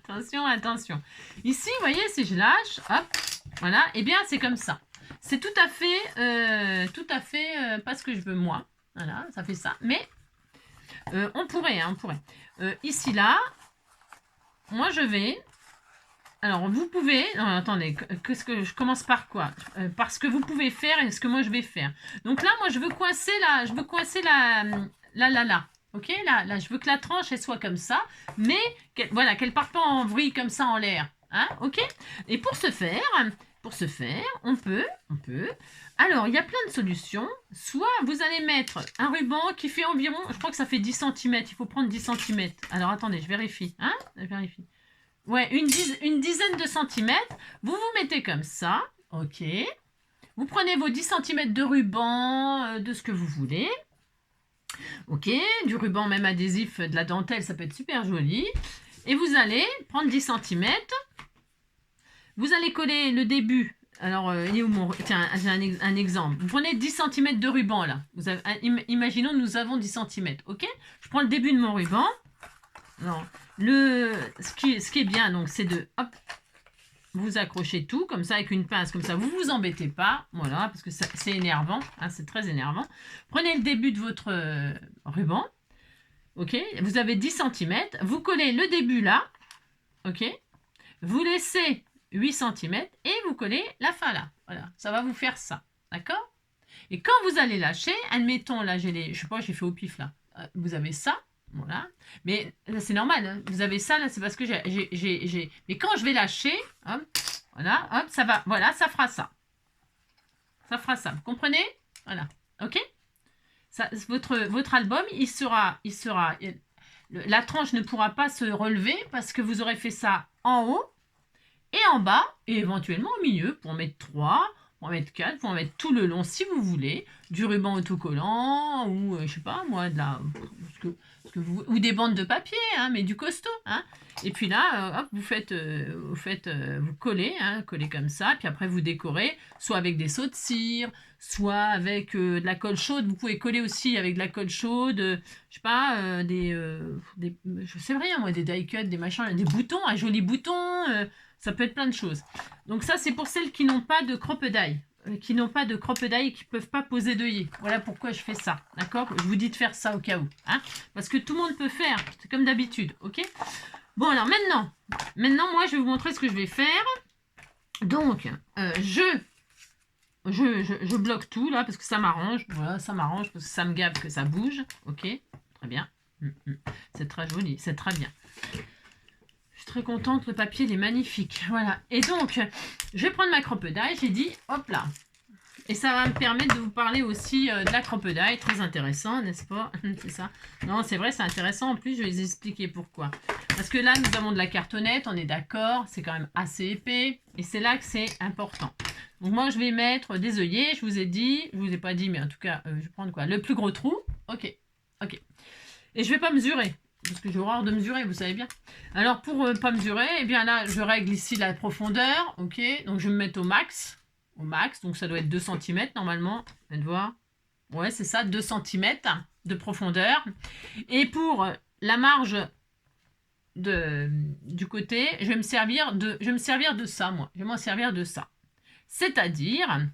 Attention. Ici, vous voyez, si je lâche, hop, voilà, eh bien, c'est comme ça. C'est tout à fait pas ce que je veux, moi. Voilà, ça fait ça. Mais... on pourrait. Ici, là, moi, je vais... Alors, vous pouvez... Non, attendez, je commence par quoi? Par ce que vous pouvez faire et ce que moi, je vais faire. Donc là, moi, je veux coincer là. Ok, là, je veux que la tranche, elle soit comme ça. Mais, voilà, qu'elle parte pas en vrille comme ça en l'air. Hein, ok? Et pour ce faire, on peut... Alors, il y a plein de solutions. Soit vous allez mettre un ruban qui fait environ, je crois que ça fait 10 cm. Il faut prendre 10 cm. Alors, attendez, je vérifie. Hein? Je vérifie. Ouais, une dizaine de centimètres. Vous mettez comme ça. Ok. Vous prenez vos 10 cm de ruban, de ce que vous voulez. Ok. Du ruban même adhésif, de la dentelle, ça peut être super joli. Et vous allez prendre 10 cm. Vous allez coller le début. Alors, tiens, j'ai un exemple. Vous prenez 10 cm de ruban, là. Imaginons, nous avons 10 cm, ok? Je prends le début de mon ruban. Alors, ce qui est bien, donc, c'est de, hop, vous accrochez tout, comme ça, avec une pince, comme ça, vous vous embêtez pas, voilà, parce que c'est énervant, hein, c'est très énervant. Prenez le début de votre ruban, ok? Vous avez 10 cm, vous collez le début là, ok? Vous laissez 8 cm et vous collez la fin là. Voilà, ça va vous faire ça. D'accord? Et quand vous allez lâcher, admettons, là, je sais pas, j'ai fait au pif là. Vous avez ça, voilà. Mais là, c'est normal, hein. Vous avez ça, là, c'est parce que Mais quand je vais lâcher, hop, voilà, hop, ça va, voilà, ça fera ça. Ça fera ça, vous comprenez? Voilà, ok? Ça, votre album, la tranche ne pourra pas se relever parce que vous aurez fait ça en haut et en bas, et éventuellement au milieu, pour en mettre 3, pour en mettre 4, pour en mettre tout le long si vous voulez. du ruban autocollant, ou je sais pas moi, ou des bandes de papier, hein, mais du costaud. Hein. Et puis là, hop, vous collez, hein, collez comme ça, puis après vous décorez, soit avec des sauts de cire, soit avec de la colle chaude. Vous pouvez coller aussi avec de la colle chaude, je sais pas, je sais rien moi, des die cuts, des machins, des boutons, un joli bouton, ça peut être plein de choses. Donc ça, c'est pour celles qui n'ont pas de crocodile, qui n'ont pas de crocodile et qui ne peuvent pas poser d'œillet. Voilà pourquoi je fais ça, d'accord? Je vous dis de faire ça au cas où, hein, parce que tout le monde peut faire, c'est comme d'habitude, ok? Bon, alors maintenant, moi, je vais vous montrer ce que je vais faire. Donc, je bloque tout, là, parce que ça m'arrange. Voilà, ça m'arrange, parce que ça me gave que ça bouge. Ok, très bien. C'est très joli, c'est très bien. Je suis très contente, le papier, il est magnifique. Voilà, et donc, je vais prendre ma crocodile, j'ai dit, hop là. Et ça va me permettre de vous parler aussi de la crocodile, très intéressant, n'est-ce pas? C'est ça. Non, c'est vrai, c'est intéressant. En plus, je vais vous expliquer pourquoi. Parce que là, nous avons de la cartonnette, on est d'accord, c'est quand même assez épais. Et c'est là que c'est important. Donc moi, je vais mettre des œillets, je vous ai dit, je vous ai pas dit, mais en tout cas, je vais prendre quoi? Le plus gros trou. Ok, ok. Et je vais pas mesurer. Parce que j'ai horreur de mesurer, vous savez bien. Alors, pour pas mesurer, eh bien là, je règle ici la profondeur. Ok, donc je vais me mettre au max. Au max, donc ça doit être 2 cm normalement. Vous voir. Ouais, c'est ça, 2 cm de profondeur. Et pour la marge du côté, je vais me servir de ça, moi. Je vais m'en servir de ça. C'est-à-dire,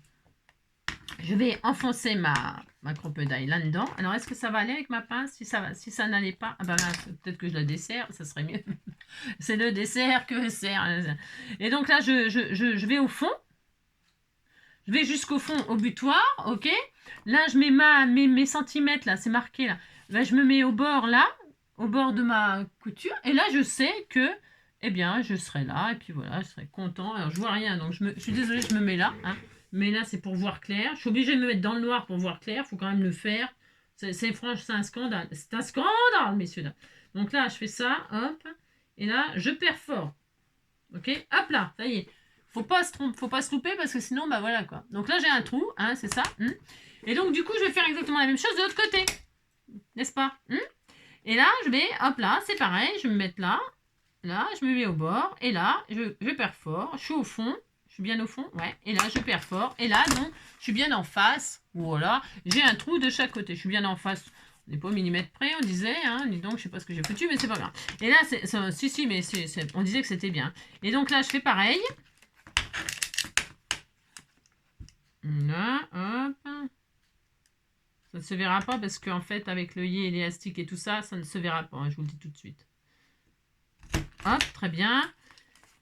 je vais enfoncer ma crocodile là-dedans. Alors, est-ce que ça va aller avec ma pince? Si ça n'allait pas, ah ben, peut-être que je la desserre, ça serait mieux. C'est le dessert que sert. Et donc là, je vais au fond. Je vais jusqu'au fond, au butoir, ok? Là, je mets mes centimètres, là, c'est marqué, là. Là, je me mets au bord, là, au bord de ma couture. Et là, je sais que, eh bien, je serai là. Et puis voilà, je serai content. Alors, je vois rien, donc je suis désolée, je me mets là. Hein. Mais là, c'est pour voir clair. Je suis obligée de me mettre dans le noir pour voir clair. Il faut quand même le faire. C'est franchement, c'est un scandale. C'est un scandale, messieurs. Là. Donc là, je fais ça, hop. Et là, je perfore. Ok? Hop là, ça y est. Faut pas se louper parce que sinon, bah voilà quoi. Donc là, j'ai un trou, hein, c'est ça. Et donc, du coup, je vais faire exactement la même chose de l'autre côté. N'est-ce pas? Et là, je vais, hop là, c'est pareil, je vais me mettre là. Là, je me mets au bord. Et là, je perfore. Je suis au fond. Je suis bien au fond. Ouais. Et là, je perfore. Et là, donc, je suis bien en face. Voilà. J'ai un trou de chaque côté. Je suis bien en face. On n'est pas au millimètre près, on disait. Hein. Dis donc, je sais pas ce que j'ai foutu, mais c'est pas grave. Et là, si, mais on disait que c'était bien. Et donc là, je fais pareil. Là, hop. Ça ne se verra pas parce qu'en fait, avec l'œillet et l'élastique et tout ça, ça ne se verra pas. Hein, je vous le dis tout de suite. Hop, très bien.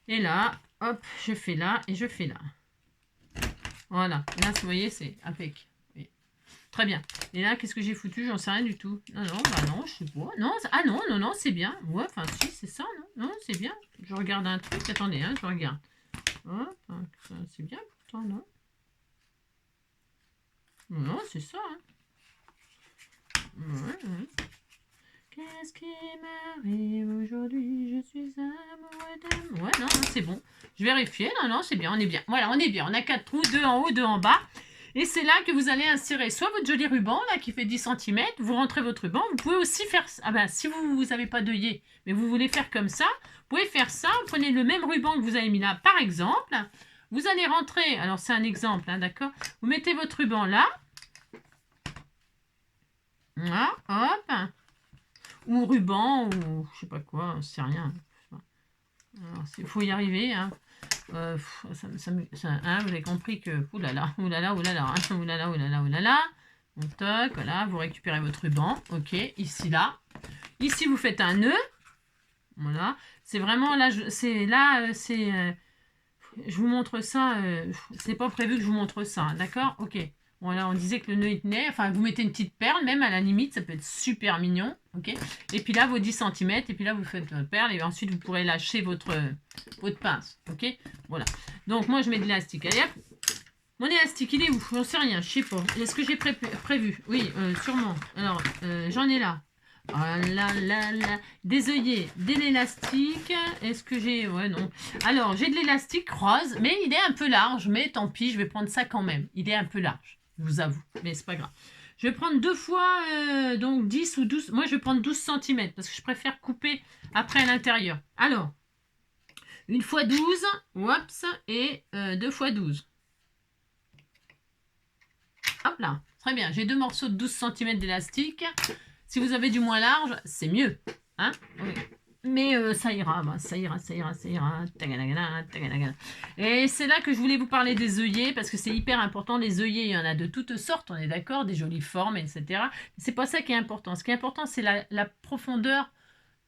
Et là, hop, je fais là et je fais là. Voilà. Là, vous voyez, c'est impec. Oui. Très bien. Et là, qu'est-ce que j'ai foutu? J'en sais rien du tout. Non, bah non, je sais pas. Non, ah non, c'est bien. Ouais, enfin, si, c'est ça, non? Non, c'est bien. Je regarde un truc. Attendez, hein, je regarde. Hop, c'est bien pourtant, non? Non, c'est ça. Hein. Ouais. Qu'est-ce qui m'arrive aujourd'hui? Je suis amoureux d'amour. Ouais, non, c'est bon. Je vérifie. Non, c'est bien, on est bien. Voilà, on est bien. On a 4 trous, 2 en haut, 2 en bas. Et c'est là que vous allez insérer soit votre joli ruban, là, qui fait 10 cm. Vous rentrez votre ruban. Vous pouvez aussi faire... Ah ben, si vous n'avez pas d'œillet, mais vous voulez faire comme ça, vous pouvez faire ça. Vous prenez le même ruban que vous avez mis là, par exemple. Vous allez rentrer... Alors, c'est un exemple, hein, d'accord? Vous mettez votre ruban là. Voilà, hop. Ou ruban, ou je sais pas quoi, c'est rien. Il faut y arriver. Hein. Hein, vous avez compris que... Oulala. Donc, toc, voilà, vous récupérez votre ruban. Ok, ici, là. Ici, vous faites un nœud. Voilà. C'est vraiment là, je vous montre ça. C'est pas prévu que je vous montre ça. Hein, d'accord? Ok. Voilà, on disait que le nœud il tenait. Enfin, vous mettez une petite perle, même à la limite, ça peut être super mignon. Ok. Et puis là, vos 10 cm. Et puis là, vous faites votre perle. Et ensuite, vous pourrez lâcher votre pince. Ok. Voilà. Donc, moi, je mets de l'élastique. Allez, hop. Mon élastique, il est où? J'en sais rien. Je sais pas. Est-ce que j'ai prévu? Oui, sûrement. Alors, j'en ai là. Oh là là là. Des œillets, de l'élastique. Est-ce que j'ai... Ouais, non. Alors, j'ai de l'élastique rose, mais il est un peu large. Mais tant pis, je vais prendre ça quand même. Il est un peu large. je vous avoue, mais c'est pas grave. Je vais prendre 2 fois, donc 10 ou 12, moi je vais prendre 12 cm, parce que je préfère couper après à l'intérieur. Alors, 1 fois 12, oups, et 2 fois 12. Hop là, très bien, j'ai 2 morceaux de 12 cm d'élastique. Si vous avez du moins large, c'est mieux. Hein, oui. Mais ça ira, ça ira. Tagadagada, tagadagada. Et c'est là que je voulais vous parler des œillets, parce que c'est hyper important. Les œillets, il y en a de toutes sortes, on est d'accord, des jolies formes, etc. C'est pas ça qui est important. Ce qui est important, c'est la profondeur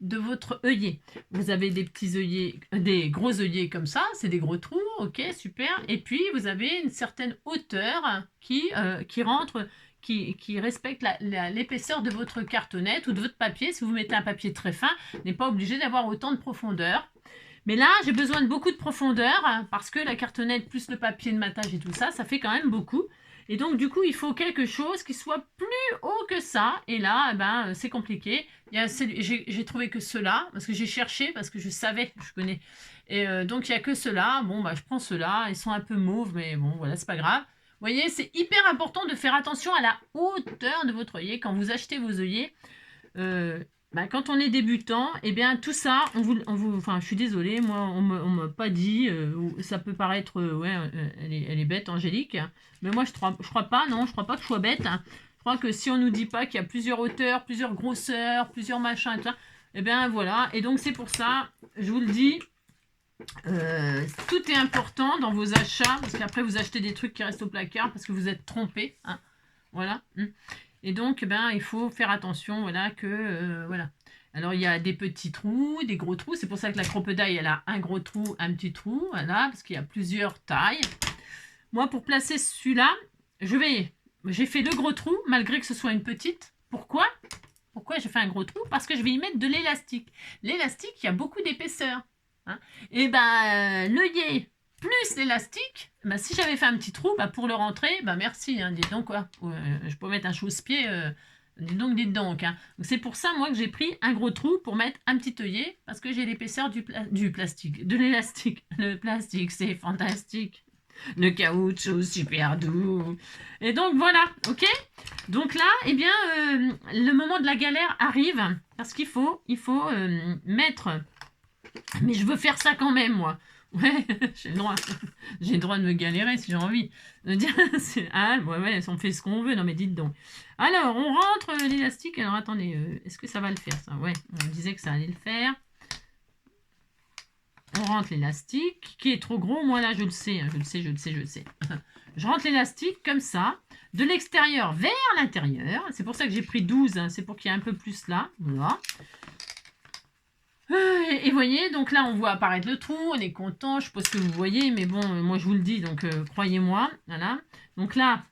de votre œillet. Vous avez des petits œillets, des gros œillets comme ça, c'est des gros trous, ok, super. Et puis, vous avez une certaine hauteur qui rentre, qui respecte l'épaisseur de votre cartonnette ou de votre papier. Si vous mettez un papier très fin, n'est pas obligé d'avoir autant de profondeur. Mais là, j'ai besoin de beaucoup de profondeur parce que la cartonnette plus le papier de matage et tout ça, ça fait quand même beaucoup. Et donc, du coup, il faut quelque chose qui soit plus haut que ça. Et là, eh ben, c'est compliqué. J'ai trouvé que ceux-là, parce que j'ai cherché, parce que je savais, je connais. Et donc, il n'y a que ceux-là. Bon, bah, je prends ceux-là. Ils sont un peu mauves, mais bon, voilà, c'est pas grave. Vous voyez, c'est hyper important de faire attention à la hauteur de votre œillet quand vous achetez vos œillets. Bah, quand on est débutant, eh bien tout ça, enfin, je suis désolée, moi, on m'a pas dit, ça peut paraître, ouais, elle est bête, Angélique, mais moi, je crois pas, non, je crois pas que je sois bête. Je crois que si on nous dit pas qu'il y a plusieurs hauteurs, plusieurs grosseurs, plusieurs machins, et tout ça, eh bien voilà, et donc c'est pour ça, je vous le dis, tout est important dans vos achats, parce qu'après vous achetez des trucs qui restent au placard parce que vous êtes trompé, hein, voilà. Et donc, ben, il faut faire attention, voilà, que, voilà. Alors, il y a des petits trous, des gros trous. C'est pour ça que la crocodile, elle a un gros trou, un petit trou, voilà, parce qu'il y a plusieurs tailles. Moi, pour placer celui-là, j'ai fait le gros trou, malgré que ce soit une petite. Pourquoi? Pourquoi j'ai fait un gros trou? Parce que je vais y mettre de l'élastique. L'élastique, il y a beaucoup d'épaisseur. Hein. Et ben, l'œillet plus l'élastique, bah, si j'avais fait un petit trou, bah, pour le rentrer, bah, merci, hein, dites donc quoi. Je peux mettre un chausse-pied, dites donc. Hein. Donc c'est pour ça, moi, que j'ai pris un gros trou pour mettre un petit œillet, parce que j'ai l'épaisseur du plastique, de l'élastique. Le plastique, c'est fantastique. Le caoutchouc, super doux. Et donc, voilà, ok. Donc là, eh bien, le moment de la galère arrive, parce qu'il faut mettre... Mais je veux faire ça quand même, moi. Ouais, j'ai le droit. J'ai le droit de me galérer si j'ai envie. De dire, ouais, on fait ce qu'on veut. Non, mais dites donc. Alors, on rentre l'élastique. Alors, attendez, est-ce que ça va le faire, ça? Ouais, on disait que ça allait le faire. On rentre l'élastique, qui est trop gros. Moi, là, je le sais. Je le sais. Je rentre l'élastique comme ça, de l'extérieur vers l'intérieur. C'est pour ça que j'ai pris 12. Hein, c'est pour qu'il y ait un peu plus là. Voilà. Et vous voyez, donc là, on voit apparaître le trou, on est content, je sais pas ce que vous voyez, mais bon, moi, je vous le dis, donc croyez-moi, voilà. Donc là,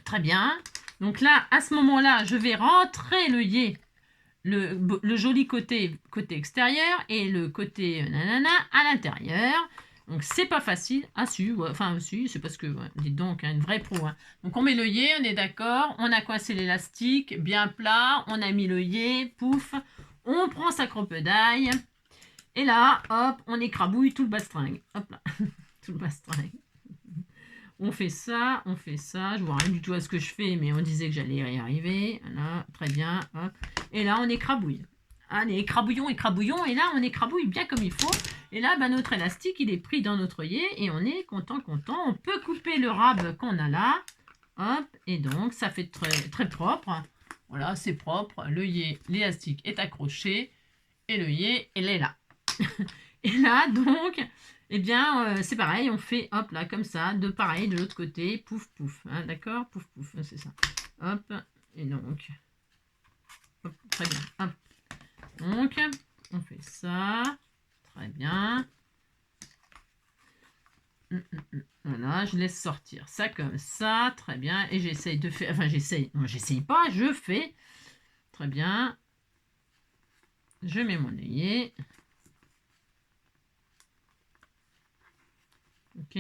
très bien. Donc là, à ce moment-là, je vais rentrer l'œillet, le joli côté extérieur, et le côté nanana à l'intérieur. Donc, c'est pas facile. Ah, si, ouais, enfin, si, c'est parce que, ouais, dites donc, hein, une vraie pro. Hein. Donc, on met l'œillet, on est d'accord, on a coincé l'élastique, bien plat, on a mis l'œillet, pouf. On prend sa cropedaille. Et là, hop, on écrabouille tout le bastringue. Hop là, tout le bastringue. On fait ça. Je vois rien du tout à ce que je fais, mais on disait que j'allais y arriver. Voilà, très bien. Hop. Et là, on écrabouille. Allez, écrabouillons. Et là, on écrabouille bien comme il faut. Et là, bah, notre élastique, il est pris dans notre œillet. Et on est content. On peut couper le rab qu'on a là. Hop. Et donc, ça fait très, très propre. Voilà, c'est propre. L'œillet, l'élastique est accroché. Et l'œillet, elle est là. Et là, donc, eh bien, c'est pareil. On fait, hop, là, comme ça. Pareil, de l'autre côté. Pouf, pouf. Hein, d'accord? Pouf, pouf. C'est ça. Hop. Et donc, hop, très bien. Hop. Donc, on fait ça. Très bien. Voilà, je laisse sortir ça comme ça, très bien, et j'essaye de faire, enfin j'essaye pas, je fais, très bien, je mets mon œillet, ok,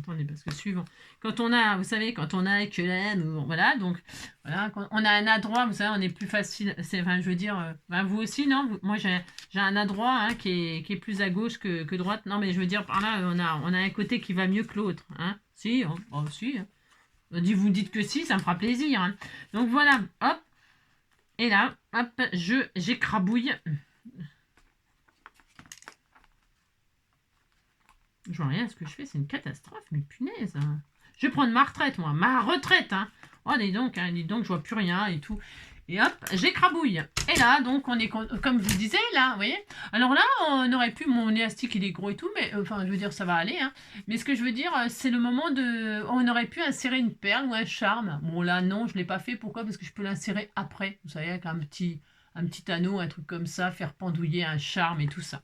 attendez, parce que suivant. Quand on a, vous savez, quand on a que l'aine, voilà, donc, voilà, quand on a un adroit, vous savez, on est plus facile, enfin, je veux dire, vous aussi, non? Moi, j'ai un adroit hein, qui est plus à gauche que droite. Non, mais je veux dire, par là, on a un côté qui va mieux que l'autre, hein? Si, si. Hein. Vous me dites que si, ça me fera plaisir. Hein. Donc, voilà, hop. Et là, hop, j'écrabouille. Je vois rien à ce que je fais, c'est une catastrophe, mais punaise. Hein. Je vais prendre ma retraite, moi, ma retraite. Hein. Oh, dis donc, je vois plus rien et tout. Et hop, j'écrabouille. Et là, donc, on est, comme je vous disais, là, vous voyez. Alors là, on aurait pu, mon élastique, il est gros et tout, mais, enfin, je veux dire, ça va aller. Hein. Mais ce que je veux dire, c'est le moment de... On aurait pu insérer une perle ou un charme. Bon, là, non, je ne l'ai pas fait. Pourquoi? Parce que je peux l'insérer après. Vous savez, avec un petit anneau, un truc comme ça, faire pendouiller un charme et tout ça.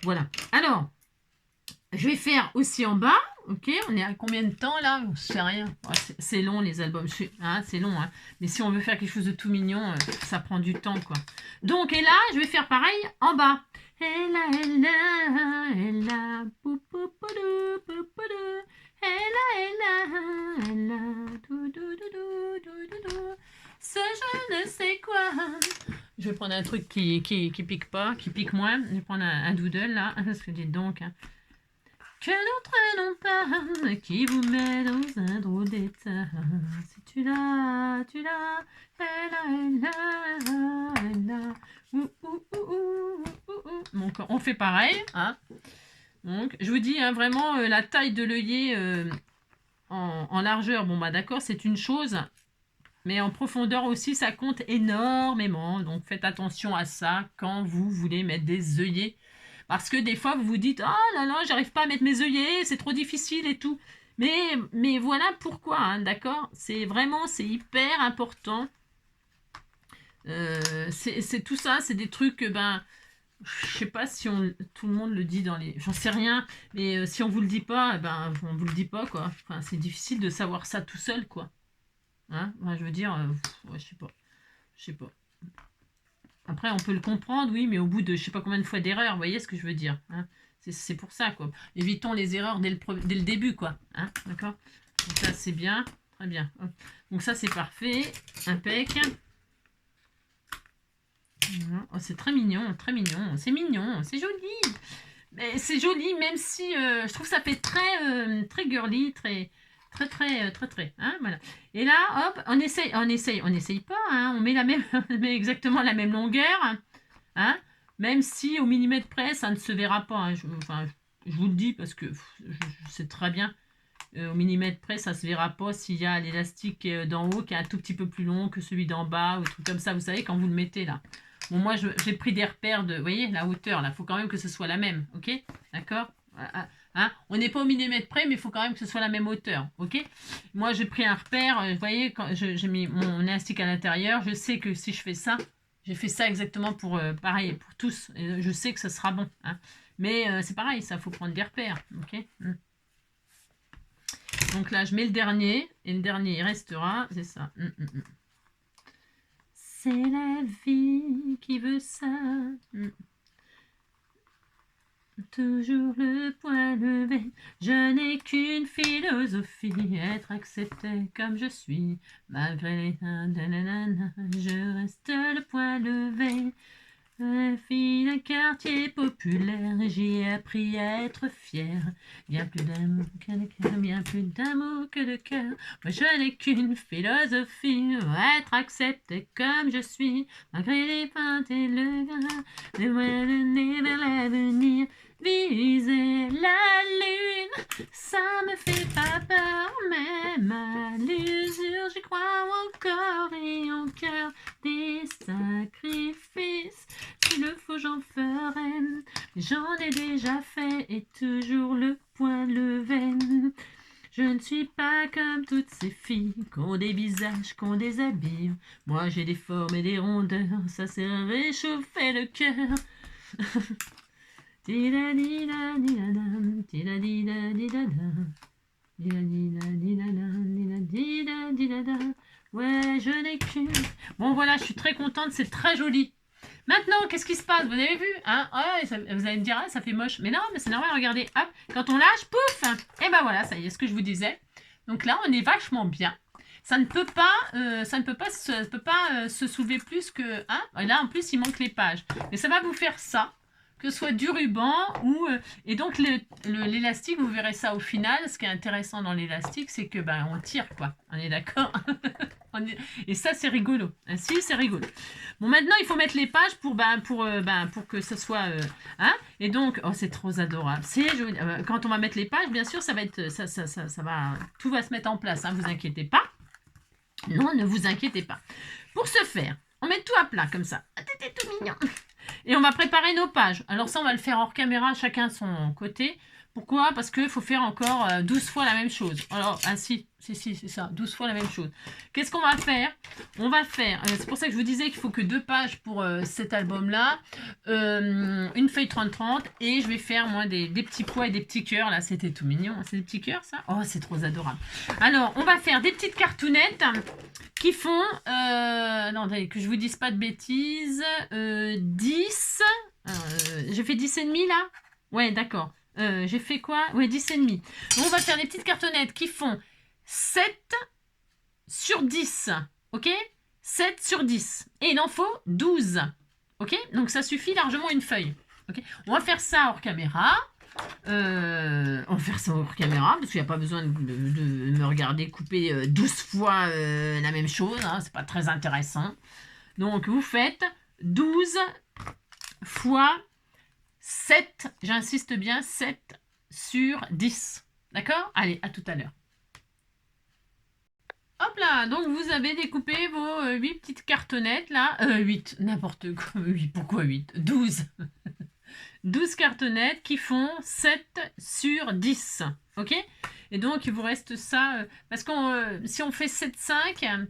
Voilà. Alors... Je vais faire aussi en bas, ok, on est à combien de temps là? Je sais rien. Oh, c'est long les albums, hein, c'est long. Hein. Mais si on veut faire quelque chose de tout mignon, ça prend du temps quoi. Donc, et là, je vais faire pareil en bas. Ella, ella, ella, pou, pou, pou, dou, pou, pou, dou. Ella, ella, ella, dou, dou, dou, dou, dou, dou. Ce je ne sais quoi. Je vais prendre un truc qui pique pas, qui pique moins. Je vais prendre un doodle là, parce que dites donc... Hein. Que d'autres n'ont pas, qui vous met dans un drôle d'état. Si tu l'as, elle a. Donc, on fait pareil. Hein. Donc, je vous dis, hein, vraiment, la taille de l'œillet en largeur, bon, bah d'accord, c'est une chose. Mais en profondeur aussi, ça compte énormément. Donc, faites attention à ça quand vous voulez mettre des œillets. Parce que des fois, vous vous dites « Oh là là, j'arrive pas à mettre mes œillets, c'est trop difficile et tout. » Mais voilà pourquoi, hein, d'accord? C'est hyper important. C'est tout ça, c'est des trucs, je sais pas si tout le monde le dit dans les... J'en sais rien, mais si on vous le dit pas, on vous le dit pas, quoi. Enfin, c'est difficile de savoir ça tout seul, quoi. Hein? Je veux dire, ouais, je sais pas. Après, on peut le comprendre, oui, mais au bout de je sais pas combien de fois d'erreurs, vous voyez ce que je veux dire. Hein, c'est pour ça, quoi. Évitons les erreurs dès le début, quoi. Hein, d'accord? Donc ça, c'est bien. Très bien. Donc ça, c'est parfait. Impec. Oh, c'est très mignon, très mignon. C'est mignon, c'est joli. Mais c'est joli, même si je trouve que ça fait très girly, très... Hein, voilà. Et là, hop, on essaye pas, hein, on met exactement la même longueur, hein, même si au millimètre près, ça ne se verra pas. Hein, je vous le dis parce que je sais très bien, au millimètre près, ça se verra pas s'il y a l'élastique d'en haut qui est un tout petit peu plus long que celui d'en bas ou tout comme ça. Vous savez quand vous le mettez là. Bon, moi, j'ai pris des repères de, vous voyez, la hauteur là. Il faut quand même que ce soit la même, ok, d'accord. Hein, on n'est pas au millimètre près, mais il faut quand même que ce soit la même hauteur, ok? Moi, j'ai pris un repère, vous voyez, quand j'ai mis mon élastique à l'intérieur, je sais que si je fais ça, j'ai fait ça exactement pour, pareil, pour tous, et je sais que ça sera bon, hein. Mais c'est pareil, ça, faut prendre des repères, ok? Donc là, je mets le dernier, et le dernier, il restera, c'est ça. C'est la vie qui veut ça. Toujours le poing levé, je n'ai qu'une philosophie, être accepté comme je suis, malgré les nanana, je reste le poing levé. Fille d'un quartier populaire, j'y ai appris à être fière. Bien plus d'amour que de cœur, bien plus d'amour que de cœur. Moi je n'ai qu'une philosophie, être accepté comme je suis, malgré les feintes et le grain, de voir le nez vers l'avenir. Viser la lune, ça me fait pas peur, même à l'usure, j'y crois encore et en cœur des sacrifices. S'il le faut, j'en ferai, j'en ai déjà fait et toujours le poing levé. Je ne suis pas comme toutes ces filles qui ont des visages, qui ont des habits. Moi j'ai des formes et des rondeurs, ça sert à réchauffer le cœur. Ouais, je n'ai qu'une. Bon voilà, je suis très contente, c'est très joli. Maintenant, qu'est-ce qui se passe? Vous avez vu, hein? Ouais, vous allez me dire, ah, ça fait moche. Mais non, mais c'est normal, regardez. Hop, quand on lâche, pouf! Et ben voilà, ça y est, ce que je vous disais. Donc là, on est vachement bien. Ça ne peut pas se soulever plus que... Hein? Là, en plus, il manque les pages. Mais ça va vous faire ça, que ce soit du ruban ou... et donc, l'élastique, vous verrez ça au final. Ce qui est intéressant dans l'élastique, c'est que ben, on tire, quoi. On est d'accord? Et ça, c'est rigolo. Si, c'est rigolo. Bon, maintenant, il faut mettre les pages pour que ce soit... hein? Et donc, oh, c'est trop adorable. Quand on va mettre les pages, bien sûr, ça va être... tout va se mettre en place, hein, vous inquiétez pas. Non, ne vous inquiétez pas. Pour ce faire, on met tout à plat comme ça. C'était tout mignon. Et on va préparer nos pages. Alors ça, on va le faire hors caméra, chacun de son côté. Pourquoi? Parce qu'il faut faire encore 12 fois la même chose. Alors, si, c'est ça, 12 fois la même chose. Qu'est-ce qu'on va faire? On va faire, c'est pour ça que je vous disais qu'il faut que 2 pages pour cet album-là, une feuille 30-30, et je vais faire, moi, des petits pois et des petits cœurs. Là, c'était tout mignon. C'est des petits cœurs, ça? Oh, c'est trop adorable. Alors, on va faire des petites cartounettes qui font, attendez, que je vous dise pas de bêtises, 10, j'ai fait 10 et demi, là? Ouais, d'accord. J'ai fait quoi? Ouais, 10 et demi. On va faire des petites cartonnettes qui font 7 sur 10. Ok? 7 sur 10. Et il en faut 12. Ok? Donc ça suffit largement une feuille. Ok? On va faire ça hors caméra. On va faire ça hors caméra parce qu'il n'y a pas besoin de me regarder couper 12 fois la même chose. Hein, c'est pas très intéressant. Donc vous faites 12 fois 7, j'insiste bien, 7 sur 10. D'accord? Allez, à tout à l'heure. Hop là, donc vous avez découpé vos 8 petites cartonnettes là. 8, n'importe quoi. 8, pourquoi 8? 12. 12 cartonnettes qui font 7 sur 10. Ok? Et donc il vous reste ça. Parce que si on fait 7-5,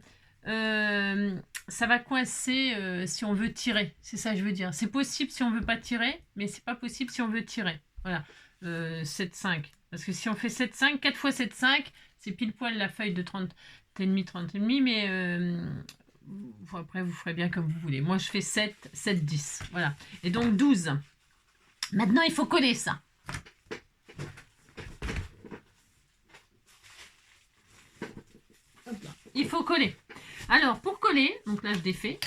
ça va coincer si on veut tirer. C'est ça que je veux dire. C'est possible si on veut pas tirer, mais c'est pas possible si on veut tirer. Voilà. 7-5. Parce que si on fait 7-5, 4 fois 7-5, c'est pile poil la feuille de 30 et demi, 30 et demi, mais après vous ferez bien comme vous voulez. Moi je fais 7, 7, 10. Voilà. Et donc 12. Maintenant il faut coller ça. Il faut coller. Alors, pour coller, donc là, je défais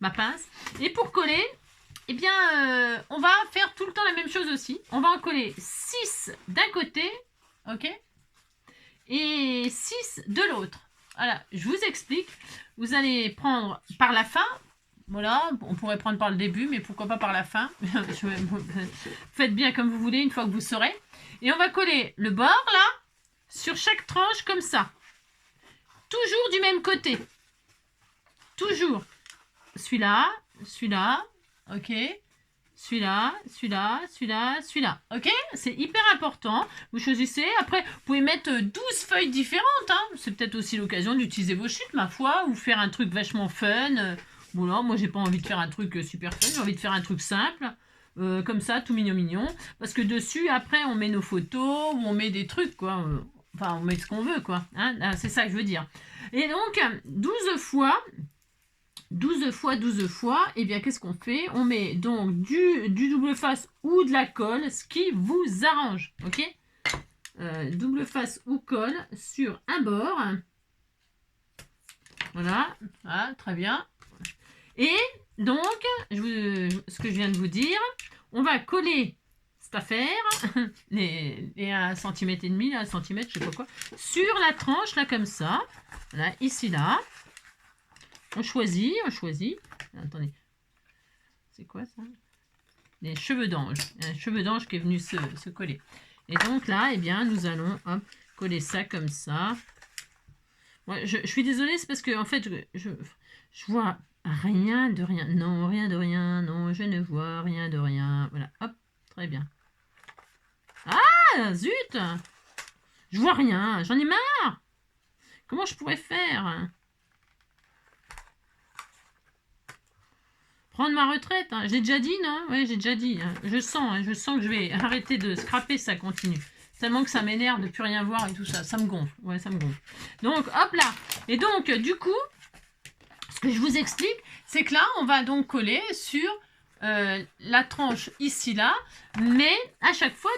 ma pince. Et pour coller, eh bien, on va faire tout le temps la même chose aussi. On va en coller 6 d'un côté, ok? Et 6 de l'autre. Voilà, je vous explique. Vous allez prendre par la fin. Voilà, on pourrait prendre par le début, mais pourquoi pas par la fin? Faites bien comme vous voulez, une fois que vous saurez. Et on va coller le bord, là, sur chaque tranche, comme ça. Toujours du même côté. Toujours. Celui-là, celui-là, ok. Celui-là, celui-là, celui-là, celui-là. Ok? C'est hyper important. Vous choisissez. Après, vous pouvez mettre 12 feuilles différentes. Hein. C'est peut-être aussi l'occasion d'utiliser vos chutes, ma foi, ou faire un truc vachement fun. Voilà, moi, j'ai pas envie de faire un truc super fun. J'ai envie de faire un truc simple. Comme ça, tout mignon. Parce que dessus, après, on met nos photos, ou on met des trucs, quoi. Enfin, on met ce qu'on veut, quoi. Hein, c'est ça que je veux dire. Et donc, 12 fois, eh bien, qu'est-ce qu'on fait? On met donc du double face ou de la colle, ce qui vous arrange, ok? Double face ou colle sur un bord. Voilà, très bien. Et donc, ce que je viens de vous dire, on va coller cette affaire, les 1,5 cm, là, 1 cm, je sais pas quoi, sur la tranche, là, comme ça. Voilà, ici, là. On choisit. Attendez. C'est quoi, ça? Les cheveux d'ange. Il y a un cheveu d'ange qui est venu se coller. Et donc, là, eh bien, nous allons coller ça comme ça. Ouais, je suis désolée, c'est parce que, en fait, je vois rien de rien. Non, rien de rien. Non, je ne vois rien de rien. Voilà, hop, très bien. Ah, zut! Je vois rien. J'en ai marre. Comment je pourrais faire? Prendre ma retraite, hein. J'ai déjà dit, non? Oui, j'ai déjà dit. Hein. Je sens que je vais arrêter de scraper, ça continue. Tellement que ça m'énerve de plus rien voir et tout ça. Ça me gonfle. Ouais, ça me gonfle. Donc, hop là. Et donc, du coup, ce que je vous explique, c'est que là, on va donc coller sur la tranche ici, là, mais à chaque fois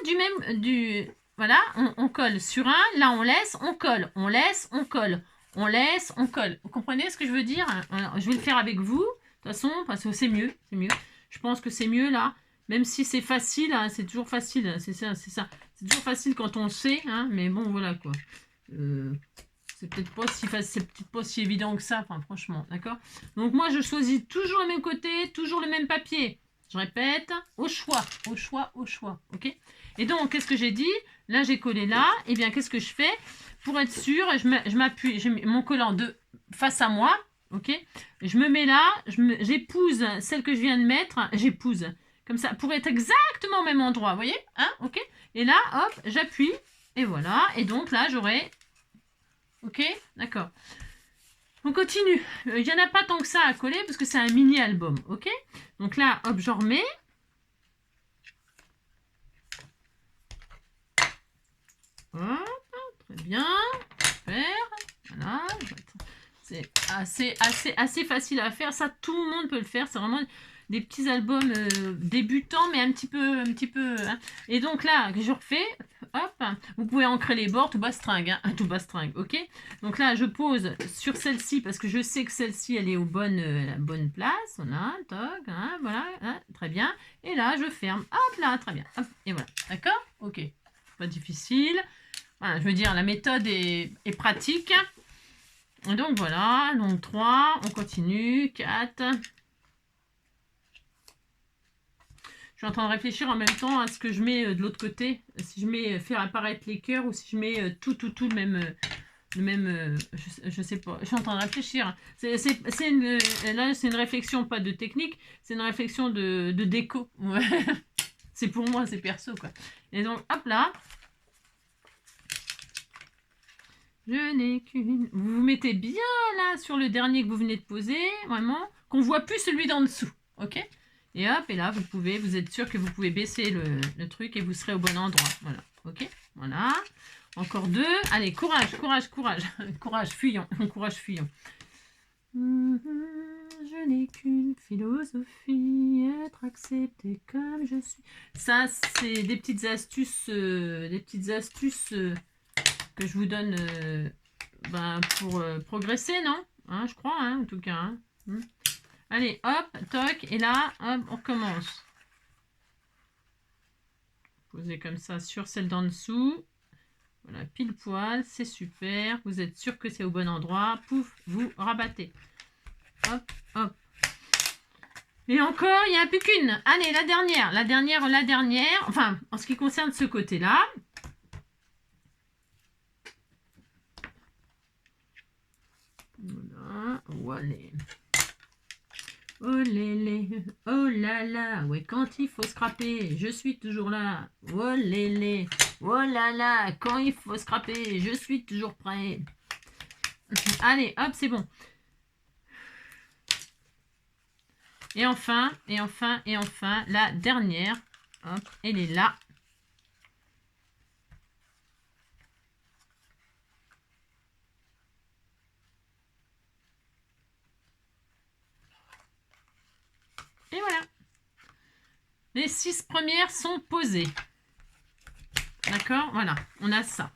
voilà, on colle sur un, là on laisse, on colle, on laisse, on colle, on laisse, on colle. Vous comprenez ce que je veux dire? Alors, je vais le faire avec vous, de toute façon, parce que c'est mieux, c'est mieux. Je pense que c'est mieux là, même si c'est facile, hein, c'est toujours facile, c'est ça, c'est ça. C'est toujours facile quand on le sait, hein, mais bon, voilà quoi. C'est peut-être pas si facile, c'est peut-être pas si évident que ça, enfin franchement, d'accord? Donc moi je choisis toujours le même côté, toujours le même papier. Je répète, au choix, au choix, au choix, ok? Et donc, qu'est-ce que j'ai dit? Là, j'ai collé là, et bien qu'est-ce que je fais? Pour être sûr, je m'appuie, j'ai mon collant face à moi, ok? Je me mets là, j'épouse celle que je viens de mettre, j'épouse, comme ça, pour être exactement au même endroit, vous voyez? Hein, ok? Et là, hop, j'appuie, et voilà, et donc là, j'aurai... Ok, d'accord. On continue. Il n'y en a pas tant que ça à coller parce que c'est un mini-album. Ok. Donc là, hop, j'en remets. Hop, très bien. Super. Voilà. C'est assez facile à faire. Ça, tout le monde peut le faire. C'est vraiment des petits albums débutants, mais un petit peu. Hein. Et donc là, je refais. Hop, vous pouvez ancrer les bords tout bastringue, hein, tout bastringue, ok? Donc là, je pose sur celle-ci parce que je sais que celle-ci, elle est la bonne place. Voilà, toc, hein, voilà, hein, très bien. Et là, je ferme. Hop là, très bien. Hop, et voilà, d'accord? Ok, pas difficile. Voilà, je veux dire, la méthode est pratique. Et donc voilà, donc 3, on continue, 4. Je suis en train de réfléchir en même temps à ce que je mets de l'autre côté. Si je mets faire apparaître les cœurs ou si je mets tout le même je sais pas. Je suis en train de réfléchir. Là, c'est une réflexion, pas de technique. C'est une réflexion de déco. Ouais. C'est pour moi, c'est perso, quoi. Et donc, hop là. Je n'ai qu'une... Vous vous mettez bien là sur le dernier que vous venez de poser. Vraiment. Qu'on voit plus celui d'en dessous. Ok ? Et hop, et là, vous êtes sûr que vous pouvez baisser le truc et vous serez au bon endroit. Voilà, ok, voilà. Encore 2. Allez, courage, courage, courage. Courage, fuyons, courage, fuyons. Je n'ai qu'une philosophie, être accepté comme je suis. Ça, c'est des petites astuces, que je vous donne pour progresser, non hein, je crois, hein, en tout cas. Hein. Allez, hop, toc, et là, hop, on recommence. Posez comme ça sur celle d'en dessous. Voilà, pile poil, c'est super. Vous êtes sûr que c'est au bon endroit. Pouf, vous rabattez. Hop, hop. Et encore, il n'y a plus qu'une. Allez, la dernière. Enfin, en ce qui concerne ce côté-là. Voilà, voilà. Oh lélé, oh là là, ouais, quand il faut scraper, je suis toujours là. Oh lélé, oh là là, quand il faut scraper, je suis toujours prêt. Allez, hop, c'est bon. Et enfin, la dernière, hop, elle est là. Et voilà. Les 6 premières sont posées. D'accord? Voilà, on a ça.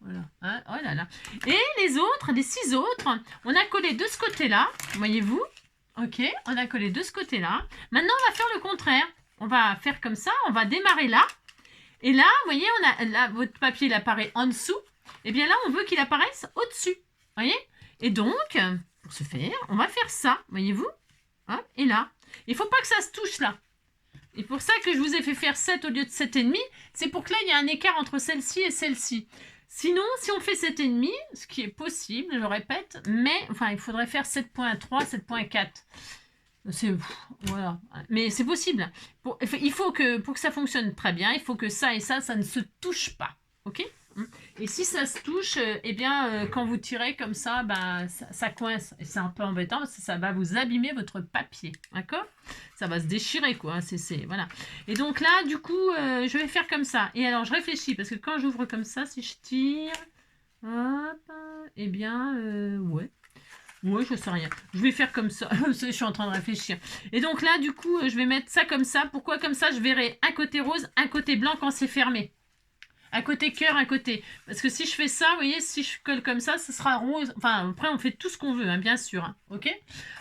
Voilà. Hein? Oh là là. Et les autres, les 6 autres, on a collé de ce côté-là. Voyez-vous? Ok, on a collé de ce côté-là. Maintenant, on va faire le contraire. On va faire comme ça. On va démarrer là. Et là, vous voyez, là, votre papier, il apparaît en dessous. Et bien là, on veut qu'il apparaisse au-dessus. Voyez? Et donc, pour ce faire, on va faire ça. Voyez-vous? Hop, et là. Il ne faut pas que ça se touche là. Et pour ça que je vous ai fait faire 7 au lieu de 7,5. C'est pour que là, il y a un écart entre celle-ci et celle-ci. Sinon, si on fait 7,5, ce qui est possible, je répète, mais enfin, il faudrait faire 7,3, 7,4. C'est voilà, mais c'est possible. Il faut que pour que ça fonctionne très bien, il faut que ça et ça ne se touche pas, ok? Et si ça se touche, eh bien, quand vous tirez comme ça, ça coince. Et c'est un peu embêtant parce que ça va vous abîmer votre papier, d'accord? Ça va se déchirer, quoi. Voilà. Et donc là, du coup, je vais faire comme ça. Et alors, je réfléchis parce que quand j'ouvre comme ça, si je tire, hop, eh bien, ouais. Oui, je sais rien. Je vais faire comme ça. Je suis en train de réfléchir. Et donc là, du coup, je vais mettre ça comme ça. Pourquoi comme ça? Je verrai un côté rose, un côté blanc quand c'est fermé. Un côté cœur, un côté. Parce que si je fais ça, vous voyez, si je colle comme ça, ce sera rose. Enfin, après, on fait tout ce qu'on veut, hein, bien sûr. Hein, ok?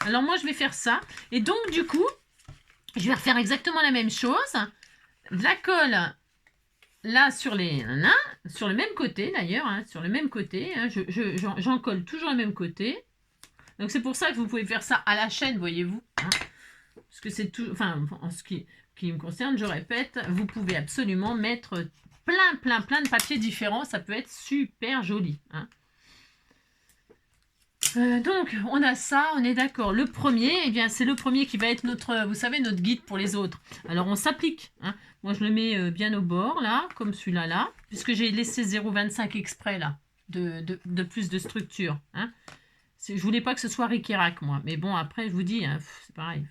Alors moi, je vais faire ça. Et donc, du coup, je vais refaire exactement la même chose. La colle là sur sur le même côté d'ailleurs, hein, sur le même côté. Hein, j'en colle toujours le même côté. Donc c'est pour ça que vous pouvez faire ça à la chaîne, voyez-vous. Hein, parce que c'est tout. Enfin, en ce qui me concerne, je répète, vous pouvez absolument mettre plein de papiers différents. Ça peut être super joli. Hein. Donc, on a ça, on est d'accord. Le premier, eh bien, c'est le premier qui va être notre, vous savez, notre guide pour les autres. Alors, on s'applique. Hein. Moi, je le mets bien au bord, là, comme celui-là, là, puisque j'ai laissé 0,25 exprès, là, de plus de structure. Hein. Je voulais pas que ce soit ric-et-rac, moi. Mais bon, après, je vous dis, hein, c'est pareil.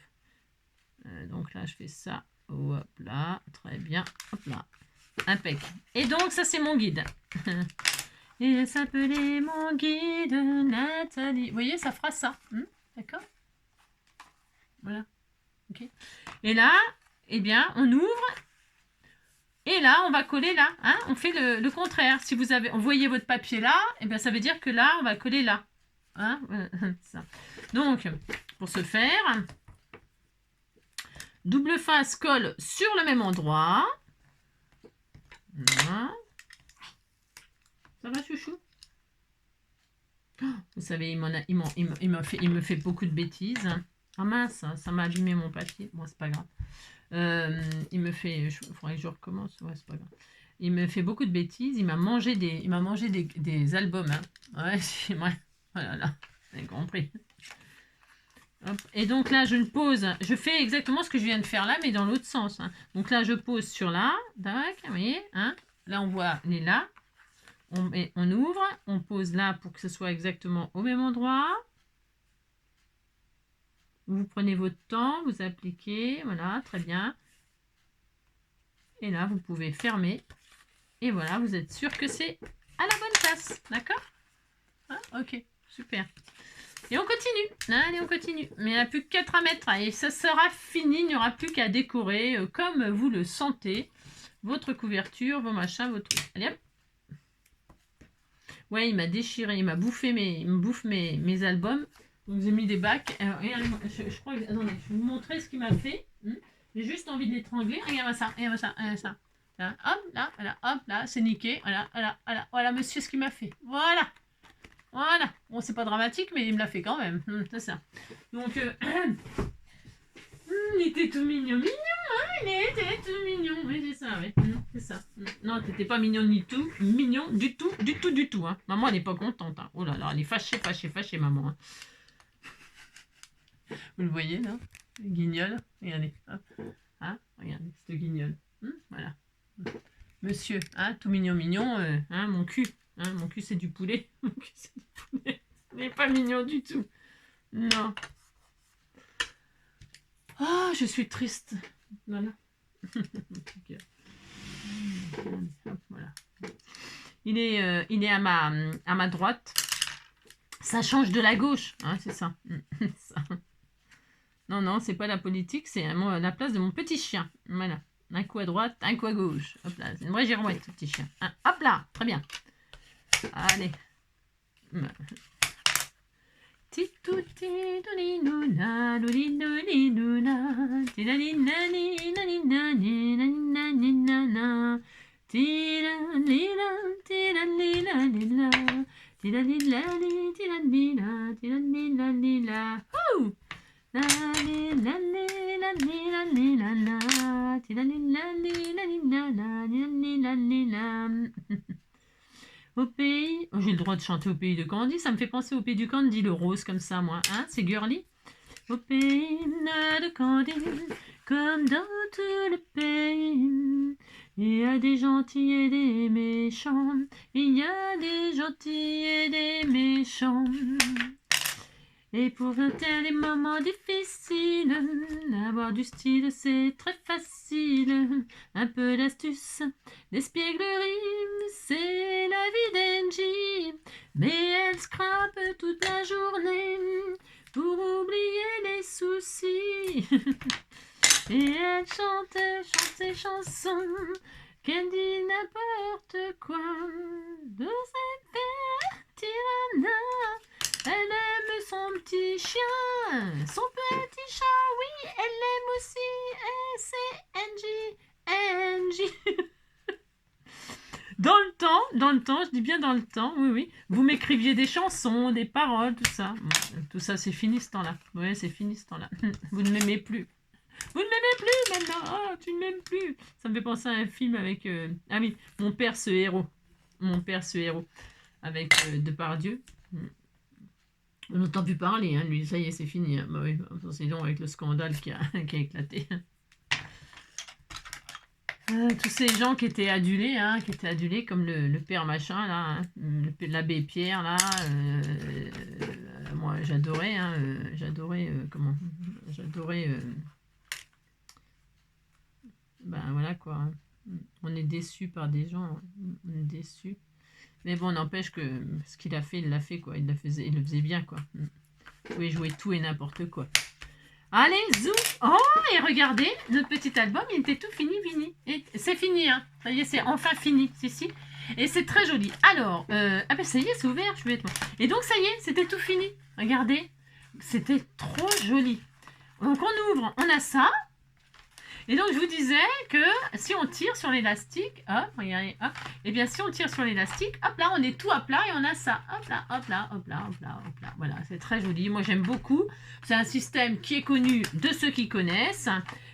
Donc là, je fais ça. Hop là, très bien. Hop là. Impec. Et donc, ça, c'est mon guide. Il s'appelait mon guide Nathalie. Vous voyez, ça fera ça. D'accord? Voilà. Ok. Et là, eh bien, on ouvre. Et là, on va coller là. Hein, on fait le contraire. Si vous avez envoyé votre papier là, eh bien, ça veut dire que là, on va coller là. Hein, ça. Donc, pour ce faire, double face colle sur le même endroit. Voilà. Ça va, chouchou? Vous savez, il me fait beaucoup de bêtises. Ah mince, ça m'a abîmé mon papier. Bon, c'est pas grave. Il me fait... Il faudrait que je recommence. Ouais, c'est pas grave. Il me fait beaucoup de bêtises. Il m'a mangé des albums. Hein. Ouais, ouais. Voilà, là. Vous avez compris. Hop. Et donc là, je fais exactement ce que je viens de faire là, mais dans l'autre sens. Hein. Donc là, je pose sur là. Tac, vous voyez, hein. Là, on voit les là. On ouvre, on pose là pour que ce soit exactement au même endroit. Vous prenez votre temps, vous appliquez, voilà, très bien. Et là, vous pouvez fermer. Et voilà, vous êtes sûr que c'est à la bonne place, d'accord? Hein, ok, super. Et on continue, allez, on continue. Mais il n'y a plus que 4 à mettre, et ça sera fini, il n'y aura plus qu'à décorer comme vous le sentez. Votre couverture, vos machins, vos trucs. Allez, hop. Ouais, il m'a déchiré, il me bouffe mes albums. Donc j'ai mis des bacs. Je crois que... Attendez, je vais vous montrer ce qu'il m'a fait. J'ai juste envie de l'étrangler. Regarde ça, regarde ça, regarde ça. Là, hop, là, c'est niqué. Voilà, monsieur, ce qu'il m'a fait. Voilà. Bon, c'est pas dramatique, mais il me l'a fait quand même. C'est ça. Donc, il était tout mignon, il était tout mignon. Oui, c'est ça, oui. C'est ça. Non, t'étais pas mignon du tout. Mignon du tout. Hein. Maman, elle n'est pas contente. Hein. Oh là là, elle est fâchée, maman. Hein. Vous le voyez, là? Guignol. Regardez. Hop. Hein, regardez, cette guignol. Voilà. Monsieur, hein, tout mignon. Hein, mon cul. Hein, mon cul, c'est du poulet. Mon cul, c'est du poulet. Il n'est pas mignon du tout. Non. Oh, je suis triste. Voilà. Okay. Hop, voilà. Il est à ma droite. Ça change de la gauche, hein, c'est ça. Ça. Non, c'est pas la politique, c'est la place de mon petit chien. Voilà. Un coup à droite, un coup à gauche. Hop là, c'est une vraie girouette, ce petit chien. Hein, hop là, très bien. Allez. Au pays... Oh, j'ai le droit de chanter au pays de Candy. Ça me fait penser au pays du Candy, le rose, comme ça, moi. Hein, c'est girly. Au pays de Candy, comme dans tout le pays, il y a des gentils et des méchants. Il y a des gentils et des méchants. Et pour affronter les moments difficiles, avoir du style, c'est très facile. Un peu d'astuce, d'espièglerie, c'est la vie d'Angie. Mais elle scrape toute la journée. oui. Et elle chante ses chansons, qu'elle dit n'importe quoi. Douce et tyranna, elle aime son petit chien, son petit chat, oui, elle l'aime aussi, S-C-N-J-N-J. Dans le temps, je dis bien dans le temps, oui, oui. Vous m'écriviez des chansons, des paroles, tout ça. Tout ça, c'est fini ce temps-là. Oui, c'est fini ce temps-là. Vous ne m'aimez plus. Vous ne m'aimez plus maintenant. Oh, tu ne m'aimes plus. Ça me fait penser à un film avec... Ah oui, Mon père, ce héros. Mon père, ce héros. Avec Depardieu. On n'entend plus parler, hein, lui. Ça y est, c'est fini. Hein. Bah oui, c'est long avec le scandale qui a éclaté. Tous ces gens qui étaient adulés, comme le père machin, là, hein, l'abbé Pierre, là, moi j'adorais, ben voilà quoi, hein. On est déçu par des gens, hein. On est déçu. Mais bon, n'empêche que ce qu'il a fait, il l'a fait, quoi, il le faisait bien, quoi. Vous pouvez jouer tout et n'importe quoi. Allez, zoom. Oh, et regardez, notre petit album, il était tout fini, fini. Et c'est fini, hein. Ça y est, c'est enfin fini, si. Et c'est très joli. Alors, ah ben ça y est, c'est ouvert, je vais être... Et donc, ça y est, c'était tout fini. Regardez, c'était trop joli. Donc, on ouvre, on a ça. Et donc, je vous disais que si on tire sur l'élastique, hop, regardez, hop, et bien, si on tire sur l'élastique, hop là, on est tout à plat et on a ça, hop là, hop là, hop là, hop là, hop là. Voilà, c'est très joli. Moi, j'aime beaucoup. C'est un système qui est connu de ceux qui connaissent,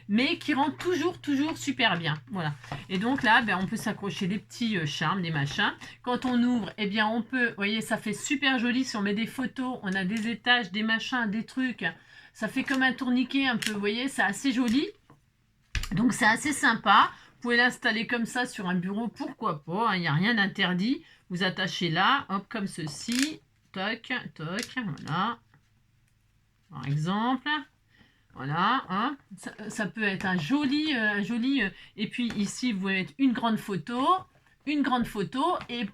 mais qui rend toujours super bien. Voilà. Et donc là, ben, on peut s'accrocher des petits charmes, des machins. Quand on ouvre, eh bien, on peut, vous voyez, ça fait super joli. Si on met des photos, on a des étages, des machins, des trucs. Ça fait comme un tourniquet un peu, vous voyez, c'est assez joli. Donc c'est assez sympa, vous pouvez l'installer comme ça sur un bureau, pourquoi pas, il n'y a rien d'interdit. Vous attachez là, hop, comme ceci, toc, toc, voilà, par exemple, voilà, hein. Ça peut être un joli, et puis ici vous pouvez mettre une grande photo et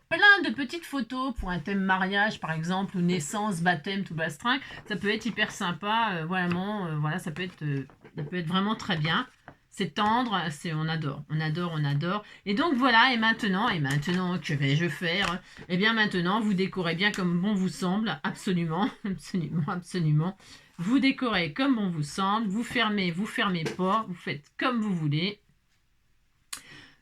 plein de petites photos pour un thème mariage par exemple, ou naissance, baptême, tout bastringue. Ça peut être hyper sympa, vraiment, voilà, ça peut être vraiment très bien. C'est tendre, on adore. Et donc voilà, et maintenant, que vais-je faire? Eh bien maintenant, vous décorez bien comme bon vous semble, absolument. Vous décorez comme bon vous semble, vous fermez pas, vous faites comme vous voulez.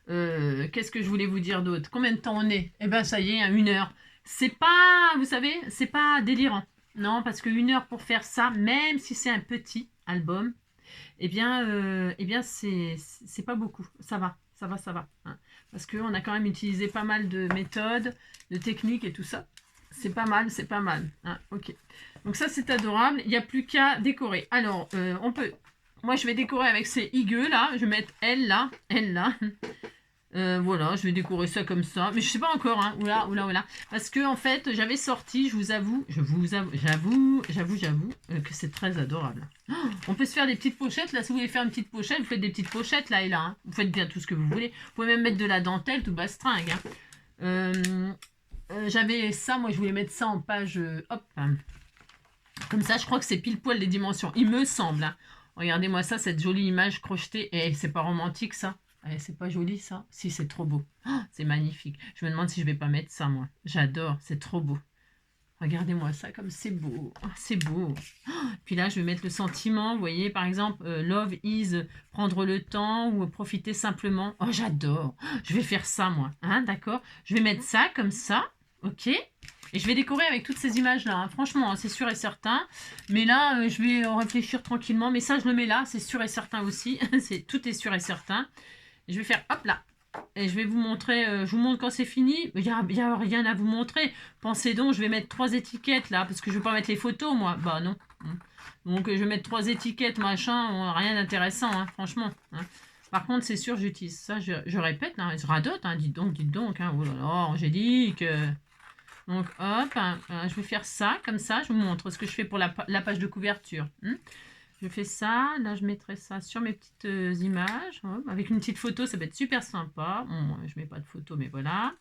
Qu'est-ce que je voulais vous dire d'autre? Combien de temps on est? Eh bien ça y est, 1 heure. C'est pas, vous savez, c'est pas délirant. Non, parce que 1 heure pour faire ça, même si c'est un petit album, eh bien c'est pas beaucoup. Ça va. Hein. Parce qu'on a quand même utilisé pas mal de méthodes, de techniques et tout ça. C'est pas mal. Hein. Ok. Donc ça, c'est adorable. Il n'y a plus qu'à décorer. Alors, on peut... Moi, je vais décorer avec ces higueux, là. Je vais mettre elle, là. Voilà, je vais décorer ça comme ça. Mais je sais pas encore, hein. Oula. Parce que, en fait, j'avais sorti, j'avoue que c'est très adorable. Oh, on peut se faire des petites pochettes. Là, si vous voulez faire une petite pochette, vous faites des petites pochettes, là et là. Hein. Vous faites bien tout ce que vous voulez. Vous pouvez même mettre de la dentelle, tout bastringue. Hein. J'avais ça, moi, je voulais mettre ça en page... hop. Comme ça, je crois que c'est pile poil les dimensions. Il me semble. Hein. Regardez-moi ça, cette jolie image crochetée. Et c'est pas romantique, ça? C'est pas joli ça? Si, c'est trop beau. Oh, c'est magnifique. Je me demande si je vais pas mettre ça, moi. J'adore, c'est trop beau. Regardez-moi ça, comme c'est beau. Oh, c'est beau. Oh, puis là, je vais mettre le sentiment. Vous voyez, par exemple, love is prendre le temps ou profiter simplement. Oh, j'adore. Oh, je vais faire ça, moi. Hein, d'accord? Je vais mettre ça comme ça. Ok? Et je vais décorer avec toutes ces images-là. Hein. Franchement, c'est sûr et certain. Mais là, je vais réfléchir tranquillement. Mais ça, je le mets là. C'est sûr et certain aussi. Tout est sûr et certain. Je vais faire hop là. Et je vais vous montrer, je vous montre quand c'est fini. Il n'y a rien à vous montrer. Pensez donc, je vais mettre 3 étiquettes là, parce que je ne vais pas mettre les photos, moi. Bah non. Donc je vais mettre 3 étiquettes, machin, rien d'intéressant, hein, franchement. Hein. Par contre, c'est sûr, j'utilise ça, je répète, hein, je radote, hein, dites donc. Hein, oh là là, Angélique. Donc hop, je vais faire ça, comme ça, je vous montre ce que je fais pour la page de couverture. Je fais ça, là je mettrai ça sur mes petites images, hop, avec une petite photo, ça va être super sympa. Bon, je mets pas de photo, mais voilà,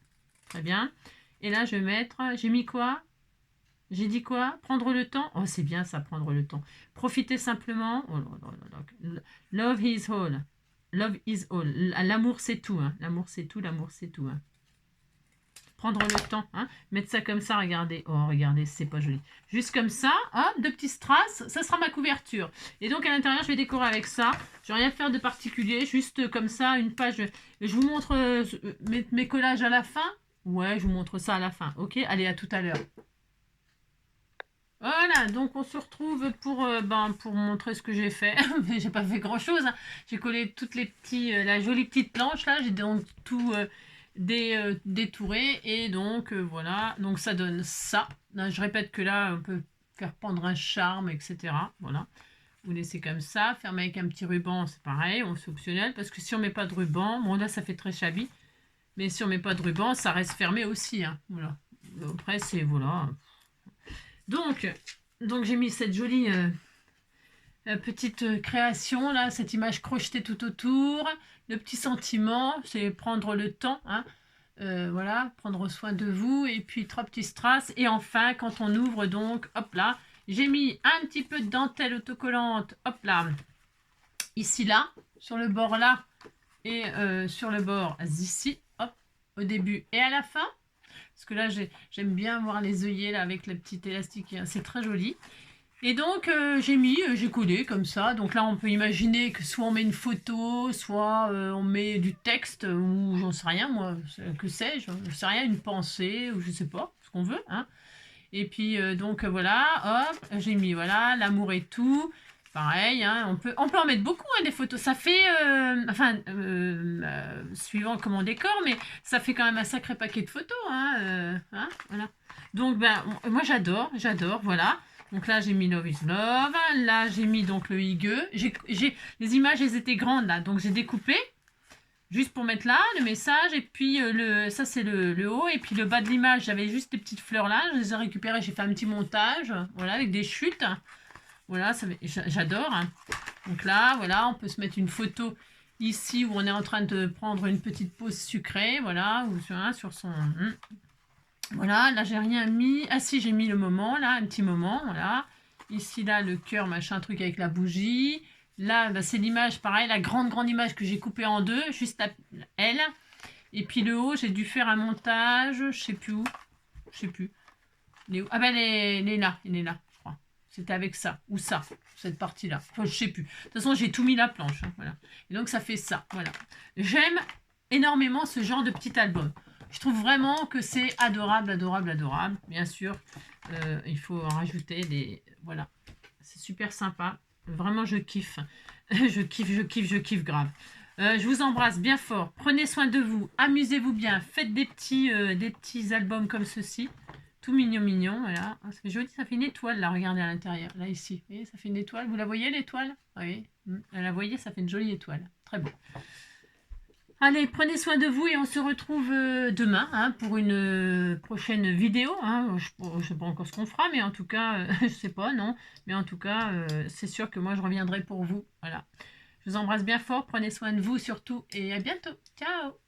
très bien. Et là je vais mettre, j'ai mis quoi? J'ai dit quoi? Prendre le temps? Oh, c'est bien ça, prendre le temps. Profiter simplement. Oh là là là là. Love is all. Love is all. L'amour, c'est tout. Hein. L'amour, c'est tout. L'amour, c'est tout. Hein. Prendre le temps. Hein. Mettre ça comme ça, regardez. Oh, regardez, c'est pas joli. Juste comme ça. Hop, deux petits strass. Ça sera ma couverture. Et donc, à l'intérieur, je vais décorer avec ça. Je vais rien faire de particulier. Juste comme ça, une page. Je vous montre mes collages à la fin. Ouais, je vous montre ça à la fin. Ok, allez, à tout à l'heure. Voilà, donc on se retrouve pour montrer ce que j'ai fait. Mais j'ai pas fait grand chose. Hein. J'ai collé toutes les petits, la jolie petite planche là. J'ai donc tout détouré et donc voilà. Donc ça donne ça. Là, je répète que là on peut faire pendre un charme, etc. Voilà. Vous laissez comme ça. Fermer avec un petit ruban, c'est pareil. C'est optionnel parce que si on met pas de ruban, bon là ça fait très shabby. Mais si on met pas de ruban, ça reste fermé aussi. Hein. Voilà. Après c'est voilà. Donc j'ai mis cette jolie petite création, là, cette image crochetée tout autour. Le petit sentiment, c'est prendre le temps, hein, voilà, prendre soin de vous. Et puis 3 petits strass. Et enfin, quand on ouvre, donc, hop là, j'ai mis un petit peu de dentelle autocollante, hop là, ici, là, sur le bord là, et sur le bord ici, hop, au début et à la fin. Parce que là, j'aime bien voir les œillets là, avec le petit élastique, c'est très joli. Et donc, j'ai collé comme ça. Donc là, on peut imaginer que soit on met une photo, soit on met du texte, ou j'en sais rien, moi, que sais-je, je sais rien, une pensée, ou je sais pas, ce qu'on veut. Hein. Et puis, voilà, hop, j'ai mis, voilà, l'amour et tout. Pareil, hein, on peut en mettre beaucoup, hein, des photos. Ça fait, suivant comment on décore, mais ça fait quand même un sacré paquet de photos. Hein, voilà. Donc, moi, j'adore, voilà. Donc là, j'ai mis Love is Love. Là, j'ai mis donc le higueux. Les images, elles étaient grandes, là. Donc, j'ai découpé. Juste pour mettre là, le message. Et puis, ça, c'est le haut. Et puis, le bas de l'image, j'avais juste des petites fleurs là. Je les ai récupérées. J'ai fait un petit montage. Voilà, avec des chutes. Voilà, j'adore. Donc là, voilà, on peut se mettre une photo ici où on est en train de prendre une petite pause sucrée. Voilà, ou sur son... Voilà, là j'ai rien mis. Ah si, j'ai mis le moment, là, un petit moment, voilà. Ici, là, le cœur, machin, truc avec la bougie. Là, c'est l'image, pareil, la grande image que j'ai coupée en deux, juste elle. Et puis le haut, j'ai dû faire un montage, je sais plus où. Je sais plus. Ah ben, elle est là, je crois. C'était avec ça, ou ça, cette partie-là. Enfin, je sais plus. De toute façon, j'ai tout mis la planche, hein, voilà. Et donc, ça fait ça, voilà. J'aime énormément ce genre de petit album. Je trouve vraiment que c'est adorable. Bien sûr, il faut en rajouter des... Voilà, c'est super sympa. Vraiment, je kiffe. je kiffe grave. Je vous embrasse bien fort. Prenez soin de vous. Amusez-vous bien. Faites des petits albums comme ceci. Tout mignon. Voilà. Ça fait joli. Ça fait une étoile, là. Regardez à l'intérieur. Là, ici. Vous voyez, ça fait une étoile. Vous la voyez, l'étoile? Oui. La voyez, ça fait une jolie étoile. Très beau. Allez, prenez soin de vous et on se retrouve demain hein, pour une prochaine vidéo. Hein. Je ne sais pas encore ce qu'on fera, mais en tout cas, je ne sais pas, non. Mais en tout cas, c'est sûr que moi, je reviendrai pour vous. Voilà. Je vous embrasse bien fort, prenez soin de vous surtout et à bientôt. Ciao!